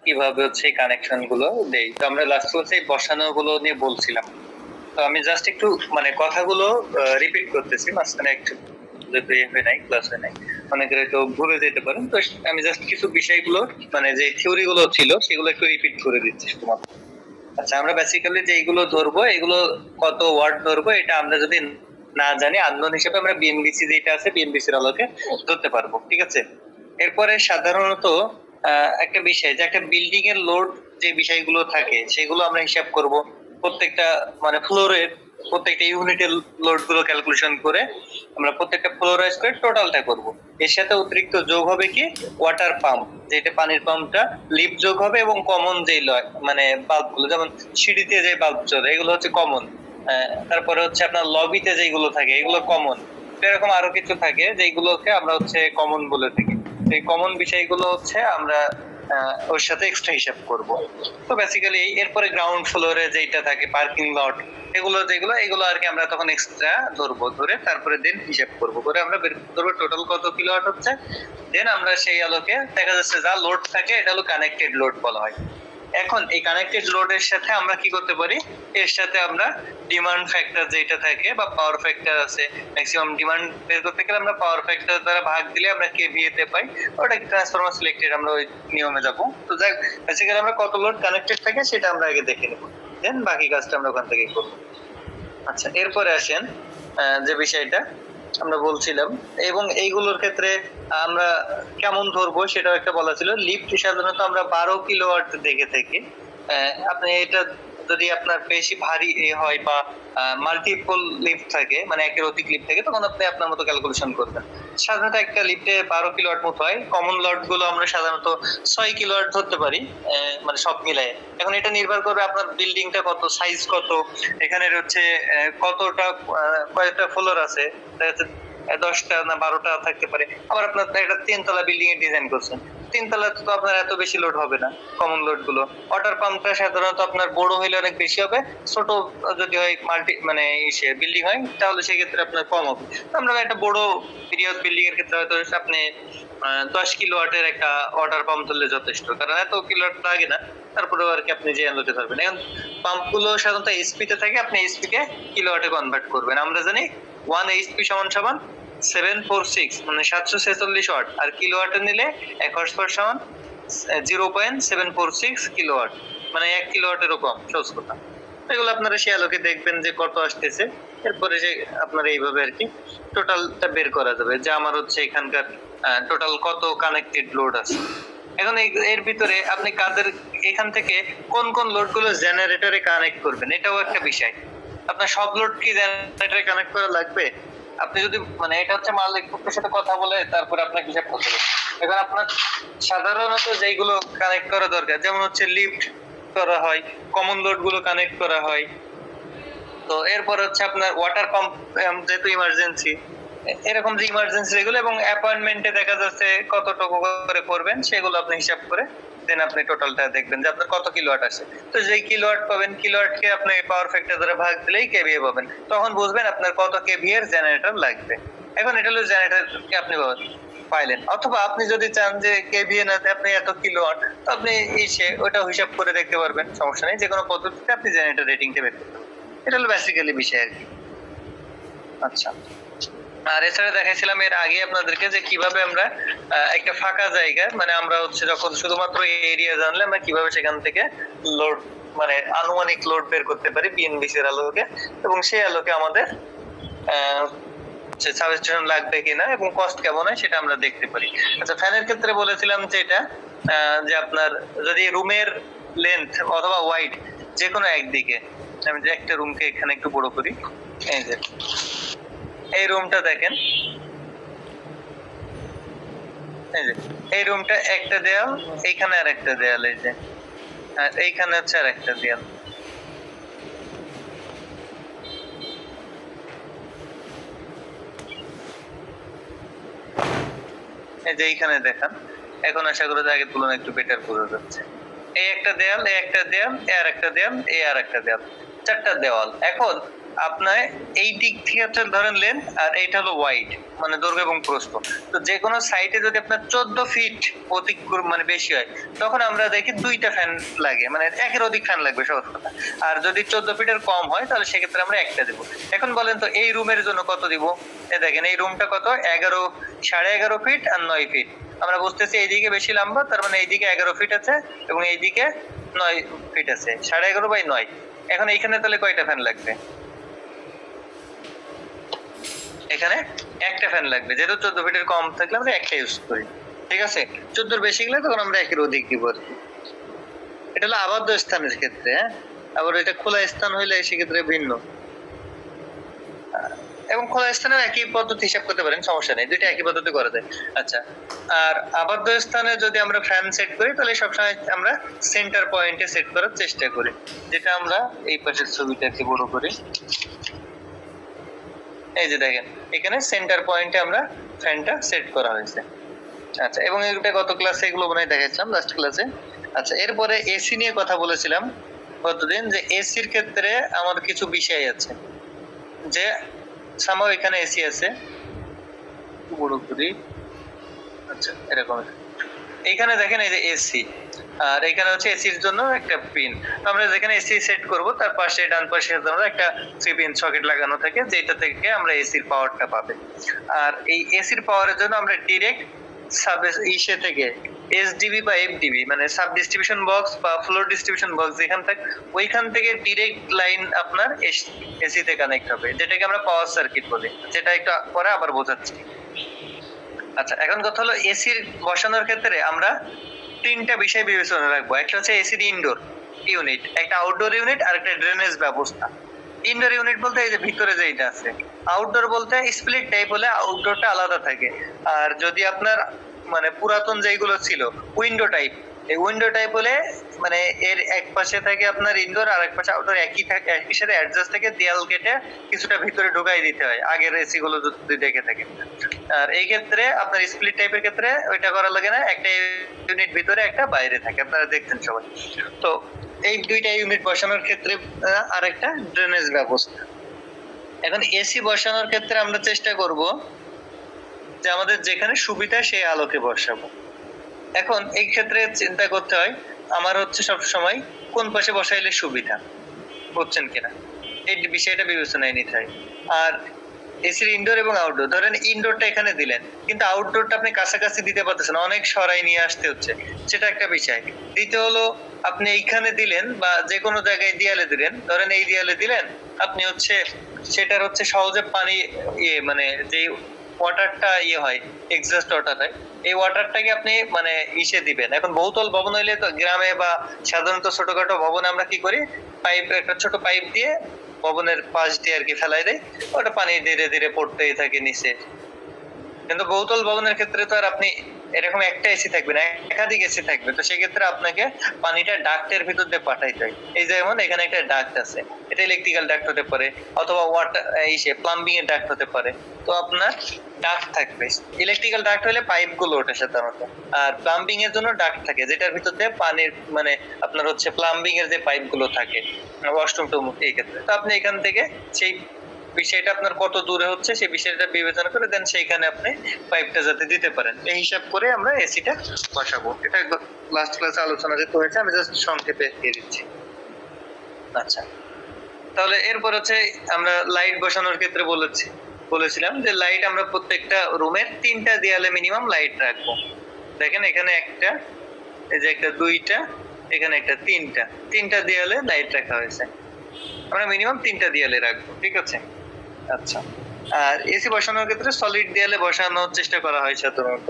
কিভাবে হচ্ছে কানেকশন গুলো দেই। তো আমরা লাস্ট ক্লাসে বসানো গুলো নিয়ে বলছিলাম। তো আমি জাস্ট একটু মানে কথাগুলো রিপিট করতেছি, মাঝখানে একটু যেহেতু হয়ে নাই, ক্লাস হয় নাই, অনেকের তো ভুলে যেতে পারেন। তো আমি জাস্ট কিছু বিষয়গুলো মানে যে থিওরি গুলো ছিল সেগুলো একটু রিপিট করে দিচ্ছি শুধুমাত্র। আচ্ছা, আমরা বেসিক্যালি যেগুলো ধরবো এগুলো কত ওয়ার্ড ধরবো এটা আমরা যদি না জানি, আননোন হিসেবে আমরা বিএমডিসি যেটা আছে বিএমডিসির আলোকে ধরতে পারবো। ঠিক আছে, এরপরে সাধারণত একটা বিষয় যে একটা বিল্ডিং এর লোড যে বিষয়গুলো থাকে সেগুলো আমরা হিসাব করব। প্রত্যেকটা মানে ফ্লোরের প্রত্যেকটা ইউনিটের লোড গুলো ক্যালকুলেশন করে আমরা প্রত্যেকটা ফ্লোরাইজ করে টোটালটা করব। এর সাথে অতিরিক্ত যোগ হবে কি ওয়াটার পাম্প, যেটা পানির পাম্পটা লিপ যোগ হবে, এবং কমন যে মানে বাল্ব গুলো, যেমন সিঁড়িতে যে বাল্ব চলে এগুলো হচ্ছে কমন। তারপরে হচ্ছে আপনার লবিতে যেগুলো থাকে এগুলো কমন। এরকম আরো কিছু থাকে যেগুলোকে আমরা হচ্ছে কমন বলে থাকি। এই কমন বিষয়গুলো হচ্ছে আমরা ওর সাথে এক্সট্রা হিসাব করব। তো বেসিক্যালি এরপরে গ্রাউন্ড ফ্লোরে যেটা থাকে পার্কিং লট, এগুলো আর কি আমরা তখন এক্সট্রা ধরবো, ধরে তারপরে দেন হিসাব করব, করে আমরা বের করবো টোটাল কত কিলোওয়াট হচ্ছে। দেন আমরা সেই আলোকে দেখা যাচ্ছে যা লোড থাকে এটা হলো কানেক্টেড লোড বলা হয়। এখন এই কানেক্টেড লোডের সাথে আমরা কি করতে পারি, এর সাথে আমরা ডিমান্ড ফ্যাক্টর যেটা থাকে বা পাওয়ার ফ্যাক্টর আছে, ম্যাক্সিমাম ডিমান্ড বের করতে গেলে আমরা পাওয়ার ফ্যাক্টর দ্বারা ভাগ দিলে আমরা কেভিএ তে পাই। ওটা ট্রান্সফরমার সিলেক্টেড, আমরা ওই নিয়মে যাব। তো যাক, বেসিক্যালি আমরা কত লোড কানেক্টেড থাকে সেটা আমরা আগে দেখে নেব, দেন বাকি কাজটা আমরা ওখান থেকে করব। আচ্ছা, এরপরে আসেন যে বিষয়টা আমরা বলছিলাম, এবং এইগুলোর ক্ষেত্রে আমরা কেমন ধরবো সেটাও একটা বলা ছিল। লিফট সাধারণত আমরা 12 কিলোওয়াট দেখে থাকি। আপনি এটা যদি আপনার বেশি ভারী হয় বা মাল্টিপল লিফট থাকে, মানে একের অধিক লিফট থাকে, তখন আপনি আপনার মতো ক্যালকুলেশন করবেন। সাধারণত একটা লিফটে 12 কিলোওয়াট মতো হয়। কমন লট গুলো আমরা সাধারণত 6 কিলোওয়াট ধরতে পারি, মানে সব মিলায়ে। এখন এটা নির্ভর করবে আপনার বিল্ডিংটা কত, সাইজ কত, এখানে হচ্ছে কতটা কয়টা ফ্লোর আছে, 10টা না 12টা থাকতে পারে। আবার আপনার একটা 3 তলা বিল্ডিং এর ডিজাইন করছেন, 3 তলা তো আপনার এত বেশি লোড হবে না কমন লোড গুলো। ওয়াটার পাম্পটা সাধারণত আপনার বড় হইলে অনেক বেশি হবে, ছোট যদি হয় মাল্টি মানে বিল্ডিং হয় তাহলে সেক্ষেত্রে আপনার কম হবে। আমরা একটা বড় পিরিয়ড বিল্ডিং এর ক্ষেত্রে হয়তো আপনি 10 কিলোওয়াটের একটা ওয়াটার পাম্প ধরলে যথেষ্ট, কারণ এত কিলোওয়াট লাগে না। তারপরেও আর কি আপনি যে আলোতে ধরবেন। এখন পাম্প গুলো সাধারণত এইচপি তে থাকে, আপনি এইচপি কে কিলোওয়াটে কনভার্ট করবেন। আমরা জানি 1 এইচপি সমান সমান 746 মানে 746 ওয়াট, আর কিলোওয়াটে নিলে 1 হর্স পাওয়ার সমান 0.746 কিলোওয়াট, মানে 1 কিলোওয়াটেরও কম, সহজ কথা। এগুলো আপনারা সেই আলোকে দেখবেন যে কত আসতেছে, এরপরে যে আপনারা এইভাবে আর কি টোটালটা বের করা যাবে যে আমার হচ্ছে এখানকার টোটাল কত কানেক্টেড লোড আছে। এখন এর ভিতরে আপনি কাদের এখান থেকে কোন কোন লোড গুলো জেনারেটরে কানেক্ট করবেন এটাও একটা বিষয়। আপনার সব লোড কি জেনারেটরে কানেক্ট করা লাগবে? আপনি যদি মানে এটা হচ্ছে মালিক পক্ষের সাথে কথা বলে তারপর আপনাকে হিসাব করতে হবে। এখন আপনার সাধারণত যেগুলো কানেক্ট করা দরকার, যেমন হচ্ছে লিফট করা হয়, কমন লোড গুলো কানেক্ট করা হয়। তো এরপর হচ্ছে আপনার ওয়াটার পাম্প যেহেতু ইমার্জেন্সি, এরকম যে ইমার্জেন্সি যেগুলো, এবং অ্যাপয়েন্টমেন্টে দেখা যাচ্ছে কতটুকু করে করবেন সেগুলো আপনি হিসাব করে দেন আপনি টোটালটা দেখবেন যে আপনার কত কিলোওয়াট আসে। তো যেই কিলোওয়াট পাবেন, কিলোওয়াটকে আপনি পাওয়ার ফ্যাক্টর দ্বারা ভাগ দিলেই কেভিএ পাবেন, তখন বুঝবেন আপনার কত কেভিএ এর জেনারেটর লাগবে। এখন এটা হলো জেনারেটরকে আপনি পাইলেন। অথবা আপনি যদি চান যে কেভিএ না আপনি এত কিলোওয়াট, তো আপনি ওটা হিসাব করে দেখতে পারবেন, সমস্যা নেই। যে কোনো পদ্ধতিতে আপনি জেনারেটর রেটিংটা বের করতে পারবেন। এটা হলো বেসিক্যালি বিষয় আর কি। আচ্ছা, আর এছাড়া দেখাইছিলাম এর আগে আপনাদেরকে যে কিভাবে আমরা একটা ফাঁকা জায়গা মানে আমরা হচ্ছে যখন শুধুমাত্র এরিয়া জানলে আমরা কিভাবে সেখান থেকে লোড মানে আনুমানিক লোড বের করতে পারি বিএনবিসি এর আলোকে, এবং সেই আলোকে আমাদের সাবস্টেশন লাগবে কিনা এবং কস্ট কেমন হয় সেটা আমরা দেখতে পারি। আচ্ছা, ফ্যানের ক্ষেত্রে বলেছিলাম যে এটা যে আপনার যদি রুমের লেন্থ অথবা ওয়াইড যে কোনো একদিকে, আমি যে একটা রুমকে এখানে একটু বড় করি, এই যে এই রুমটা দেখেন, এই রুমটা একটা দেয়াল, এইখানে আর একটা দেয়াল, এই যে আর এইখানে হচ্ছে আর একটা দেয়াল। এই যে এইখানে দেখান, এখন আশা করি আগের তুলনায় একটু বেটার বোঝা যাচ্ছে। এই একটা দেয়াল, এই একটা দেয়াল, এই আর একটা দেয়াল, এই আর একটা দেয়াল, 4টা দেওয়াল। এখন আপনার এই দিক থেকে হচ্ছে ধরেন লেন্থ, আর এইটা হলো ওয়াইড মানে দৈর্ঘ্য এবং প্রস্থ। তো যে কোনো সাইটে যদি আপনার 14 ফিট অতিক্রম মানে বেশি হয়, তখন আমরা দেখি 2টা ফ্যান লাগে, মানে একের অধিক ফ্যান লাগবে সহজ কথা। আর যদি 14 ফিটের কম হয় তাহলে সেক্ষেত্রে আমরা একটা দেবো। এখন বলেন তো এই রুমের জন্য কত দিব? দেখেন এই রুমটা কত, 11, 11.5 ফিট আর 9 ফিট। আমরা বুঝতেছি এইদিকে বেশি লম্বা, তার মানে এইদিকে 11 ফিট আছে এবং এইদিকে 9 ফিট আছে, 11.5/9। এখন এইখানে তাহলে কয়টা ফ্যান লাগবে? এখানে একটা ফ্যান লাগবে, যেহেতু 14 ফিটের কম থাকলে আমরা একটা ইউজ করি, ঠিক আছে। 14 বেশি গেলে তখন আমরা একের অধিক দিব আর কি। এটা হলো আবদ্ধ স্থানের ক্ষেত্রে, হ্যাঁ। আবার এটা খোলা স্থান হইলে সেক্ষেত্রে ভিন্ন, এবং খোলা স্থানেও একই পদ্ধতি হিসাব করতে পারেন, সমস্যা নেই, দুইটা একই পদ্ধতি করা যায়। আচ্ছা, আর আবদ্ধ স্থানে যদি আমরা ফ্যান সেট করি তাহলে সবসময় আমরা সেন্টার পয়েন্টে সেট করার চেষ্টা করি, যেটা আমরা এই পাশের ছবিটাকে বড় করি। এই যে দেখেন এখানে সেন্টার পয়েন্টে আমরা ফ্যানটা সেট করা হয়েছে। আচ্ছা, এবং এটা গত ক্লাসে এগুলো মনে হয় দেখাচ্ছিলাম, লাস্ট ক্লাসে। আচ্ছা, এরপরে এসি নিয়ে কথা বলেছিলাম গতদিন, যে এসির ক্ষেত্রে আমাদের কিছু বিষয় আছে, যে সামাও এখানে এসি আছে, বড় করি। আচ্ছা, এরকম এইখানে দেখেন এই যে এসি, আর এখানে হচ্ছে এসির জন্য একটা পিন। আমরা যেখানে এসি সেট করব তার পাশে ডান পাশে আমরা একটা 3 পিন সকেট লাগানো থাকে, যেটা থেকে আমরা এসির পাওয়ারটা পাবে। আর এই এসির পাওয়ারের জন্য আমরা ডাইরেক্ট সাব ইসে থেকে এসডিবি বা এফডিবি মানে সাব ডিস্ট্রিবিউশন বক্স বা ফ্লোর ডিস্ট্রিবিউশন বক্স যেখান থেকে, ওইখান থেকে ডাইরেক্ট লাইন আপনার এসি তে কানেক্ট হবে, যেটাকে আমরা পাওয়ার সার্কিট বলি, যেটা একটু পরে আবার বোঝাচ্ছি। আচ্ছা, এখন কথা হলো এসির বসানোর ক্ষেত্রে আমরা 3টা বিষয় বিবেচনা রাখবো। একটা হচ্ছে এসির ইনডোর ইউনিট, একটা আউটডোর ইউনিট, আর একটা ড্রেনেজ ব্যবস্থা। ইনডোর ইউনিট বলতে এই যে ভিতরে যেটা আছে, আউটডোর বলতে স্প্লিট টাইপ হলে আউটডোরটা আলাদা থাকে। আর যদি আপনার মানে পুরাতন যেগুলো ছিল উইন্ডো টাইপ, এই উইন্ডো টাইপ হলে মানে এর এক পাশে থাকে আপনার ইনডোর আর এক পাশে আউটডোর, একই থাকে, একই সাথে অ্যাডজাস্ট থেকে দেয়াল কেটে কিছুটা ভিতরে ঢুকাই দিতে হয় আগের এসি গুলো যদি দেখে থাকেন। আর এই ক্ষেত্রে আপনার স্প্লিট টাইপের ক্ষেত্রে ওইটা করা লাগে না, একটা ইউনিট ভিতরে একটা বাইরে থাকে, আপনারা দেখছেন সবাই। তো এই 2টা ইউনিট বসানোর ক্ষেত্রে আর একটা ড্রেনেজ ব্যবস্থা। এখন এসি বসানোর ক্ষেত্রে আমরা চেষ্টা করব যে আমাদের যেখানে সুবিধা সেই আলোকে বসাবো। এখন এই ক্ষেত্রে চিন্তা করতে হয় আমার হচ্ছে সব সময় কোন পাশে বসাইলে সুবিধা, বুঝছেন কিনা, এই বিষয়টা বিবেচনায় নিতে হয়। আর এসির ইনডোর এবং আউটডোর, ধরেন ইনডোরটা এখানে দিলেন কিন্তু আউটডোরটা আপনি কাছাকাছি দিতে পারতেছেন, অনেক সরাই নিয়ে আসতে হচ্ছে, সেটা একটা বিষয়। দ্বিতীয় হলো আপনি এইখানে দিলেন বা যে কোনো জায়গায় দেয়ালে দিলেন, ধরেন এই দেয়ালে দিলেন, আপনি হচ্ছে সেটার হচ্ছে সহজে পানি মানে যে ওয়াটারটা হয় এক্সস্ট ওয়াটার হয়, এই ওয়াটারটাকে আপনি মানে ইসে দিবেন। এখন বহুতল ভবন হইলে তো গ্রামে বা সাধারণত ছোটখাটো ভবনে আমরা কি করি, পাইপ, একটা ছোট পাইপ দিয়ে ভবনের পাশ দিয়ে আর কি ফেলাই দেয়, ওটা পানি ধীরে ধীরে পড়তেই থাকে নিচে। কিন্তু বহুতল ভবনের ক্ষেত্রে তো আর আপনি এরকম একটা এসি থাকবে না, একাধিক এসি থাকবে, তো সেক্ষেত্রে আপনাকে পানিটা ডাক্টের ভিতর দিয়ে পাঠাইতে হয়। এই যেমন এখানে একটা ডাক্ট আছে, এটা ইলেকট্রিক্যাল ডাক্ট হতে পারে অথবা ওয়াটার প্লাম্বিং এর ডাক্ট হতে পারে। তো আপনার ডাক্ট থাকবে, ইলেকট্রিক্যাল ডাক্ট হলে পাইপ গুলো ওঠে সাধারণত, আর প্লাম্বিং এর জন্য ডাক্ট থাকে যেটার ভিতর দিয়ে পানির মানে আপনার হচ্ছে প্লাম্বিং এর যে পাইপ গুলো থাকে ওয়াশরুম টুম, এই ক্ষেত্রে তো আপনি এখান থেকে সেই বিষয়টা আপনার কত দূরে হচ্ছে সেই বিষয়টা বিবেচনা করে দেন সেইখানে আপনি পাইপটা যাতে দিতে পারেন, এই হিসাব করে আমরা এসিটা বসাবো। এটা লাস্ট ক্লাসে আলোচনা যেতে হয়েছে, আমি জাস্ট সংক্ষেপে দিয়ে দিচ্ছি। আচ্ছা, তাহলে এরপর হচ্ছে আমরা লাইট বসানোর ক্ষেত্রে বলেছিলাম যে লাইট আমরা প্রত্যেকটা রুমের 3টা দেয়ালে মিনিমাম লাইট রাখবো। দেখেন এখানে একটা, এই যে একটা, 2টা, এখানে একটা, 3টা দেয়ালে লাইট রাখা হয়েছে, আমরা মিনিমাম 3টা দেয়ালে রাখবো, ঠিক আছে। আচ্ছা, আর এসি বসানোর ক্ষেত্রে সলিড দেয়ালে বসানোর চেষ্টা করা হয় সাধারণত,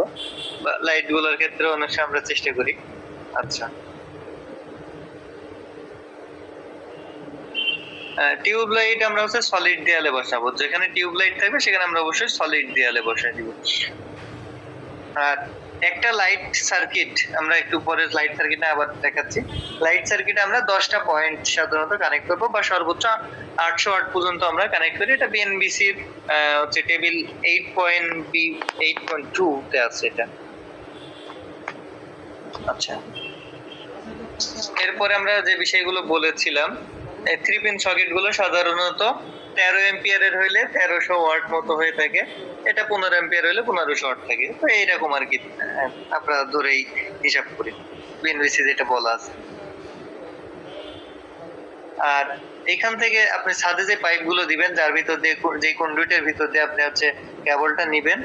বা লাইট গুলোর ক্ষেত্রে অনেক সময় আমরা চেষ্টা করি। আচ্ছা, টিউব লাইট আমরা হচ্ছে সলিড দেয়ালে বসাবো, যেখানে টিউব লাইট থাকবে সেখানে আমরা অবশ্যই সলিড দেয়ালে বসাই দিব। আর একটা লাইট সার্কিট আমরা একটু পরে লাইট সার্কিটে আবার দেখাচ্ছি। লাইট সার্কিটে আমরা 10টা পয়েন্ট সাধারণত কানেক্ট করব, বা সর্বোচ্চ 800 ওয়াট পর্যন্ত আমরা কানেক্ট করি। এটা বিএনবিসির হচ্ছে টেবিল 8.2 তে আছে এটা। আচ্ছা, এরপরে আমরা যে বিষয়গুলো বলেছিলাম এই 3 পিন সকেট গুলো সাধারণত 13 এম্পিয়ারের হইলে 1300 ওয়াট মতো হয়ে থাকে, এটা 15 এম্পিয়ার হইলে 1500 ওয়াট থাকে। তো এইরকম আর কি আমরা ধরেই হিসাব করি বিএনবিসি যেটা বলা আছে। আর এখান থেকে আপনি ছাদে যে পাইপ গুলো দিবেন, যার ভিতর দিয়ে যে কন্ডুইটের ভিতর দিয়ে আপনি হচ্ছে কেবলটা নিবেন,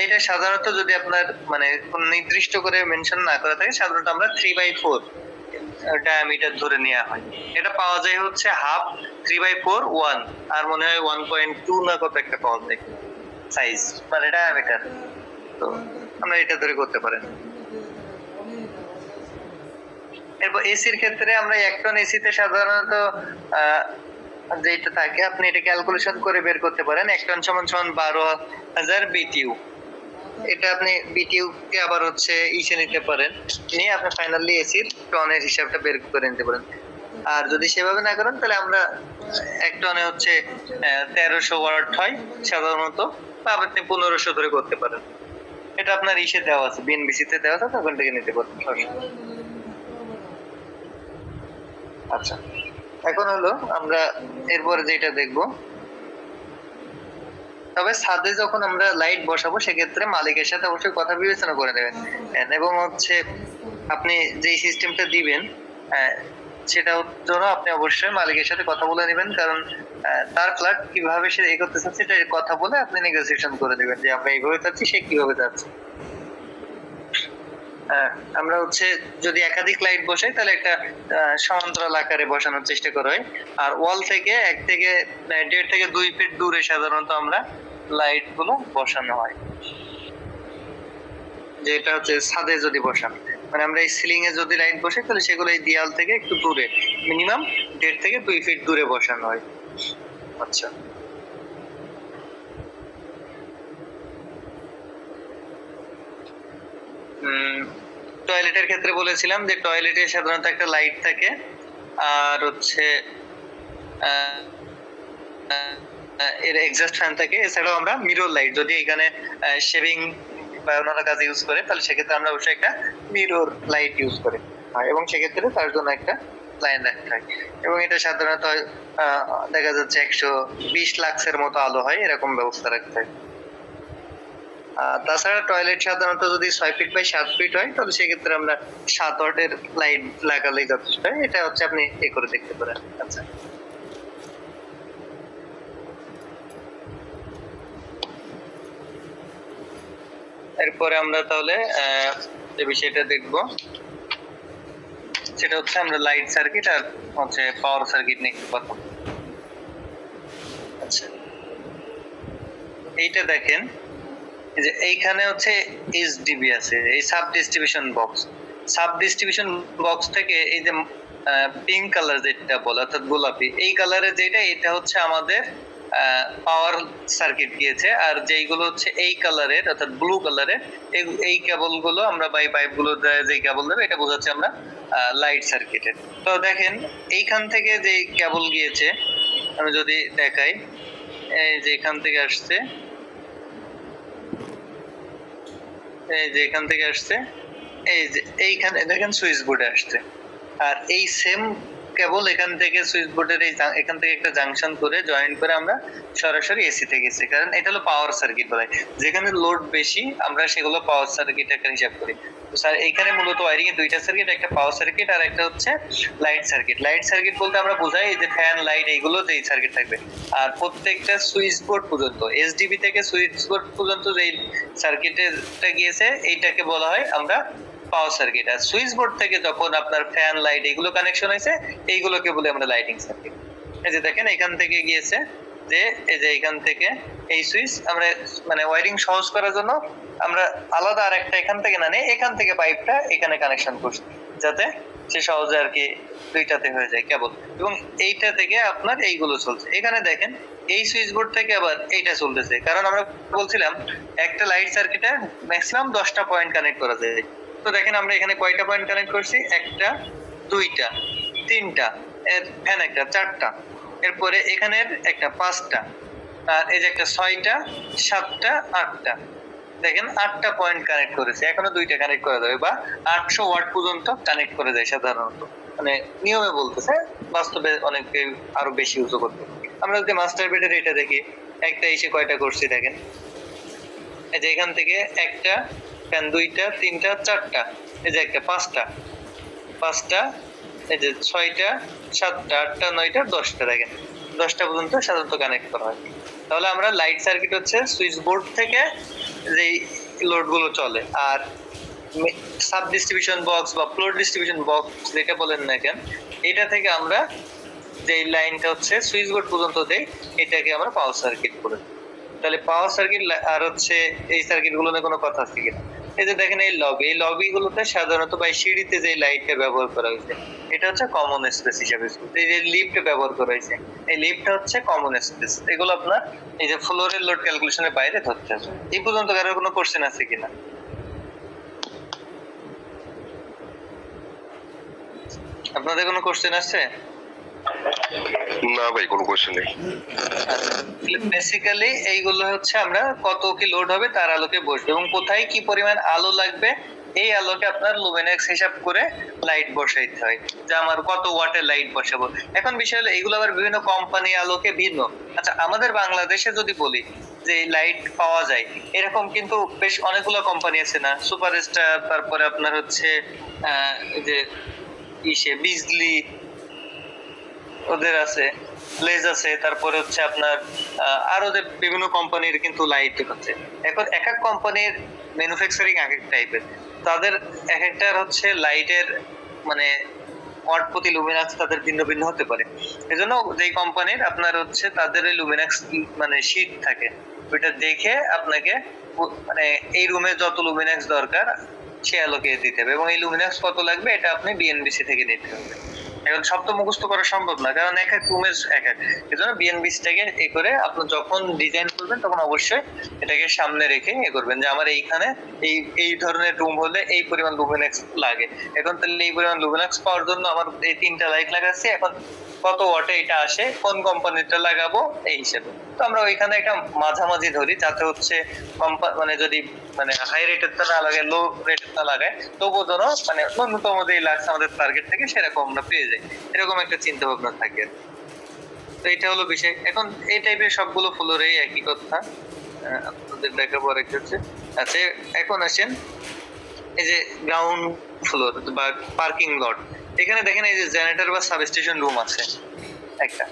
এটা সাধারণত যদি আপনার মানে কোন নির্দিষ্ট করে মেনশন না করা থাকে, সাধারণত আমরা 3/4 ডায়ামিটার ধরে নেওয়া হয়। এটা পাওয়া যায় হচ্ছে হাফ 3/4 1, আর মনে হয় 1.2 না কত একটা পাওয়া যায় সাইজ, মানে ডায়ামিটার। তো আমরা এটা ধরে করতে পারেন। এরপর এসির ক্ষেত্রে আমরা 1 টন এসিতে সাধারণত যেটা থাকে আপনি এটা ক্যালকুলেশন করে বের করতে পারেন। 1 টন সমান 12,000 বিটিইউ। এটা আপনি বিটিইউ কে আবার হচ্ছে ইসে নিতে পারেন, নিয়ে আপনি ফাইনালি এসির টনের হিসাবটা বের করে নিতে পারেন। আর যদি সেভাবে না করেন তাহলে আমরা 1 টনে হচ্ছে 1300 ওয়াট হয় সাধারণত, বা আপনি 1500 ধরে করতে পারেন। এটা আপনার ইসে দেওয়া আছে, বিএনবিসি তে দেওয়া আছে, তখন থেকে নিতে পারেন। আচ্ছা, এখন হলো আমরা এরপরে যেটা দেখব, তবে ছাদে যখন আমরা লাইট বসাবো সেক্ষেত্রে মালিকের সাথে অবশ্যই কথা বিবেচনা করে নেবেন, এবং হচ্ছে আপনি যে সিস্টেমটা দিবেন সেটার জন্য আপনি অবশ্যই মালিকের সাথে কথা বলে নেবেন, কারণ তার ফ্ল্যাট কিভাবে সে এগোতে চাচ্ছে সেটা কথা বলে আপনি নেগোসিয়েশন করে নেবেন যে আমরা এইভাবে চাচ্ছি, সে কিভাবে চাচ্ছে। আমরা হচ্ছে যদি একাধিক লাইট বসাই তাহলে একটা সমান্তরাল আকারে বসানোর চেষ্টা করা হয়। আর ওয়াল থেকে 1 থেকে 1.5 থেকে 2 ফিট দূরে সাধারণত আমরা লাইট গুলো বসানো হয়, যেটা হচ্ছে ছাদে যদি বসান, মানে আমরা এই সিলিং এ যদি লাইট বসাই তাহলে সেগুলো এই দেয়াল থেকে একটু দূরে, মিনিমাম 1.5 থেকে 2 ফিট দূরে বসানো হয়। আচ্ছা, টয়লেটের ক্ষেত্রে বলেছিলাম যে টয়লেটে সাধারণত একটা লাইট থাকে, আর হচ্ছে এর এক্সস্ট ফ্যান থাকে। এছাড়াও আমরা মিরর লাইট, যদি এখানে শেভিং বা অন্যান্য কাজে ইউজ করে তাহলে সেক্ষেত্রে আমরা অবশ্যই একটা মিরর লাইট ইউজ করি, এবং সেক্ষেত্রে তার জন্য একটা লাইন রাখতে হয়। এবং এটা সাধারণত দেখা যাচ্ছে 120 লাক্সের মতো আলো হয়, এরকম ব্যবস্থা রাখতে হয়। তাছাড়া টয়লেট সাধারণত যদি 6 ফিট বাই 7 ফিট হয় তাহলে সেক্ষেত্রে আমরা 7 ওয়াটের লাইট লাগালেই যথেষ্ট। এটা হচ্ছে আপনি এ করে দেখতে পারেন। আচ্ছা, এরপরে আমরা তাহলে যে বিষয়টা দেখব সেটা হচ্ছে আমরা লাইট সার্কিট আর হচ্ছে পাওয়ার সার্কিট নিয়ে কথা বলবো। আচ্ছা, এইটা দেখেন যে এইখানে হচ্ছে এসডিবি আছে, এই sub distribution box. Sub distribution box থেকে এই যে পিঙ্ক কালার যেটা বলে অর্থাৎ গোলাপি, এই কালারের যেটা, এটা হচ্ছে আমাদের পাওয়ার সার্কিট গিয়েছে। আর যেইগুলো হচ্ছে এই কালারের অর্থাৎ ব্লু কালারের, এই কেবল গুলো আমরা বাই পাইপ গুলো যে কেবল দেবে এটা বোঝাচ্ছে আমরা লাইট সার্কিটের। তো দেখেন এইখান থেকে যে কেবল গিয়েছে, আমি যদি দেখাই, এই যে এখান থেকে আসছে, এই যে এখান থেকে আসছে, এই যে এইখানে দেখেন সুইচ বোর্ডে আসছে। আর এই সেম কেবল এখান থেকে সুইচ বোর্ডের এখান থেকে একটা জাংশন করে জয়েন করে আমরা সরাসরি এসি তে গেছি, কারণ এটা হলো পাওয়ার সার্কিট বলে। যেখানে লোড বেশি আমরা সেগুলো পাওয়ার সার্কিট একটা হিসাব করি। তো স্যার এইখানে মূলত ওয়্যারিং এর দুইটা সার্কিট, একটা পাওয়ার সার্কিট আর একটা হচ্ছে লাইট সার্কিট। লাইট সার্কিট বলতে আমরা বোঝাই এই যে ফ্যান লাইট এইগুলো যেই সার্কিট থাকবে। আর প্রত্যেকটা সুইচ বোর্ড পর্যন্ত এসডিবি থেকে সুইচ বোর্ড পর্যন্ত যেই সার্কিটটা গিয়েছে এইটাকে বলা হয় আমরা পাওয়ার সার্কিট। আর সুইচ বোর্ড থেকে যখন আপনার ফ্যান লাইট এগুলো কানেকশন হয়েছে এইগুলোকে বলে আমরা লাইটিং সার্কিট। এই যে দেখেন এখান থেকে গিয়েছে, যে এই যে এখান থেকে এই সুইচ আমরা মানে ওয়্যারিং সহজ করার জন্য আমরা আলাদা আর একটা এখান থেকে না নিয়ে এখান থেকে পাইপটা এখানে কানেকশন করছি, যাতে সে সহজে আর কি দুইটাতে হয়ে যায় কেবল। এবং এইটা থেকে আপনার এইগুলো চলছে। এখানে দেখেন এই সুইচ বোর্ড থেকে আবার এইটা চলতেছে, কারণ আমরা বলছিলাম একটা লাইট সার্কিটে ম্যাক্সিমাম 10টা পয়েন্ট কানেক্ট করা যায়। তো দেখেন আমরা এখানে কয়টা পয়েন্ট কানেক্ট করছি, একটা, দুইটা, তিনটা, ফ্যান একটা, চারটা, এরপরে এখানের একটা, পাঁচটা, আর এই যে একটা, 6টা, 7টা, 8টা। দেখেন 8টা পয়েন্ট কানেক্ট করেছে, এখনো 2টা কানেক্ট করা যাবে, বা 800 ওয়াট পর্যন্ত কানেক্ট করা যায় সাধারণত। মানে নিয়মে বলতেছে, বাস্তবে অনেকে আরো বেশি ইউজ করতে। আমরা যদি মাস্টার বেডের এটা দেখি, একটা এসে কয়টা করছি দেখেন, এই যে এখান থেকে একটা ফ্যান, দুইটা, তিনটা, চারটা, এই যে একটা, পাঁচটা, এই যে ছয়টা, সাতটা, আটটা, নয়টা, 10টা, দেখেন 10টা পর্যন্ত সাধারণত কানেক্ট করা হয়। তাহলে আমরা লাইট সার্কিট হচ্ছে সুইচ বোর্ড থেকে যে লোড গুলো চলে, আর সাব ডিস্ট্রিবিউশন বক্স বা ফ্লোর ডিস্ট্রিবিউশন বক্স যেটা বলেন না কেন, এটা থেকে আমরা যে লাইনটা হচ্ছে সুইচ বোর্ড পর্যন্ত দেই, এটাকে আমরা পাওয়ার সার্কিট বলি। তাহলে পাওয়ার সার্কিট আর হচ্ছে এই সার্কিট গুলো নিয়ে কোনো কথা আছে কিনা, এই যে দেখেন এই লবি গুলোতে সাধারণত বা সিঁড়িতে যে লাইটটা ব্যবহার করা হয়েছে এটা হচ্ছে কমন স্পেস হিসাবে। এই যে লিফট ব্যবহার করা হয়েছে, এই লিফটটা হচ্ছে কমন স্পেস। এগুলো আপনার এই যে ফ্লোরের লোড ক্যালকুলেশনের বাইরে ধরতে হবে। এই পর্যন্ত কারোর কোনো কোশ্চেন আছে কিনা? আপনাদের কোনো কোশ্চেন আছে? না ভাই, কোনো কোশ্চেন নেই। বেসিক্যালি এইগুলো হচ্ছে আমরা কত কি লোড হবে তার আলোকে বসবে, এবং কোথায় কি পরিমাণ আলো লাগবে এই আলোকে আপনার লুমেনেক্স হিসাব করে লাইট বসাইতে হয়, যে আমার কত ওয়াটের লাইট বসাবো। এখন বিষয় হলো এইগুলো আবার বিভিন্ন কোম্পানি আলোকে ভিন্ন। আচ্ছা, আমাদের বাংলাদেশে যদি বলি যে লাইট পাওয়া যায় এরকম কিন্তু বেশ অনেকগুলো কোম্পানি আছে না, সুপারস্টার, তারপরে আপনার হচ্ছে যে বিজলি ওদের আছে, লেজ আছে, তারপরে হচ্ছে আপনার আরো যে বিভিন্ন কোম্পানির কিন্তু লাইট আছে। এখন এক এক কোম্পানির ম্যানুফ্যাকচারিং এক এক টাইপের, তাদের এক একটার হচ্ছে লাইটের মানে ওয়াট প্রতি লুমিনাক্স তাদের ভিন্ন ভিন্ন হতে পারে। এজন্য যেই কোম্পানির আপনার হচ্ছে তাদের ওই লুমিনাক্স মানে শীট থাকে, ওইটা দেখে আপনাকে মানে এই রুমে যত লুমিনাক্স দরকার সে আলোকে দিতে হবে, এবং এই লুমিনাক্স কত লাগবে এটা আপনি বিএনবিসি থেকে নিতে হবে। এখন সব তো মুখস্থ করা সম্ভব না, কারণ এক এক রুমের এক এক, এজন্য বিএনবিসি থেকে এ করে আপনি যখন ডিজাইন করবেন তখন অবশ্যই এটাকে সামনে রেখে এ করবেন যে আমার এইখানে এই এই ধরনের রুম হলে এই পরিমাণ লুমিনাক্স লাগে। এখন তাহলে এই পরিমাণ লুমিনাক্স পাওয়ার জন্য আমার এই 3টা লাইট লাগাচ্ছি, এখন কত ওয়াটে এটা আসে, কোন কোম্পানিটা লাগাবো এই হিসেবে। তো আমরা ওইখানে একটা মাঝামাঝি ধরি, যাতে হচ্ছে মানে যদি মানে হাই রেটের টা না লাগায়, লো রেটের টা লাগায়, তবুও যেন মানে ন্যূনতম যেই লাগছে আমাদের টার্গেট থেকে সেরকম আমরা পেয়ে যাই, এরকম একটা চিন্তা ভাবনা থাকে। তো এটা হলো বিষয়। এখন এই টাইপের সবগুলো ফ্লোরেই একই কথা, আপনাদের দেখাবো আরেকটা হচ্ছে। আচ্ছা, এখন আসেন এই যে গ্রাউন্ড ফ্লোর বা পার্কিং লট, এখানে দেখেন এই যে জেনারেটর বা সাবস্টেশন রুম আছে একটা।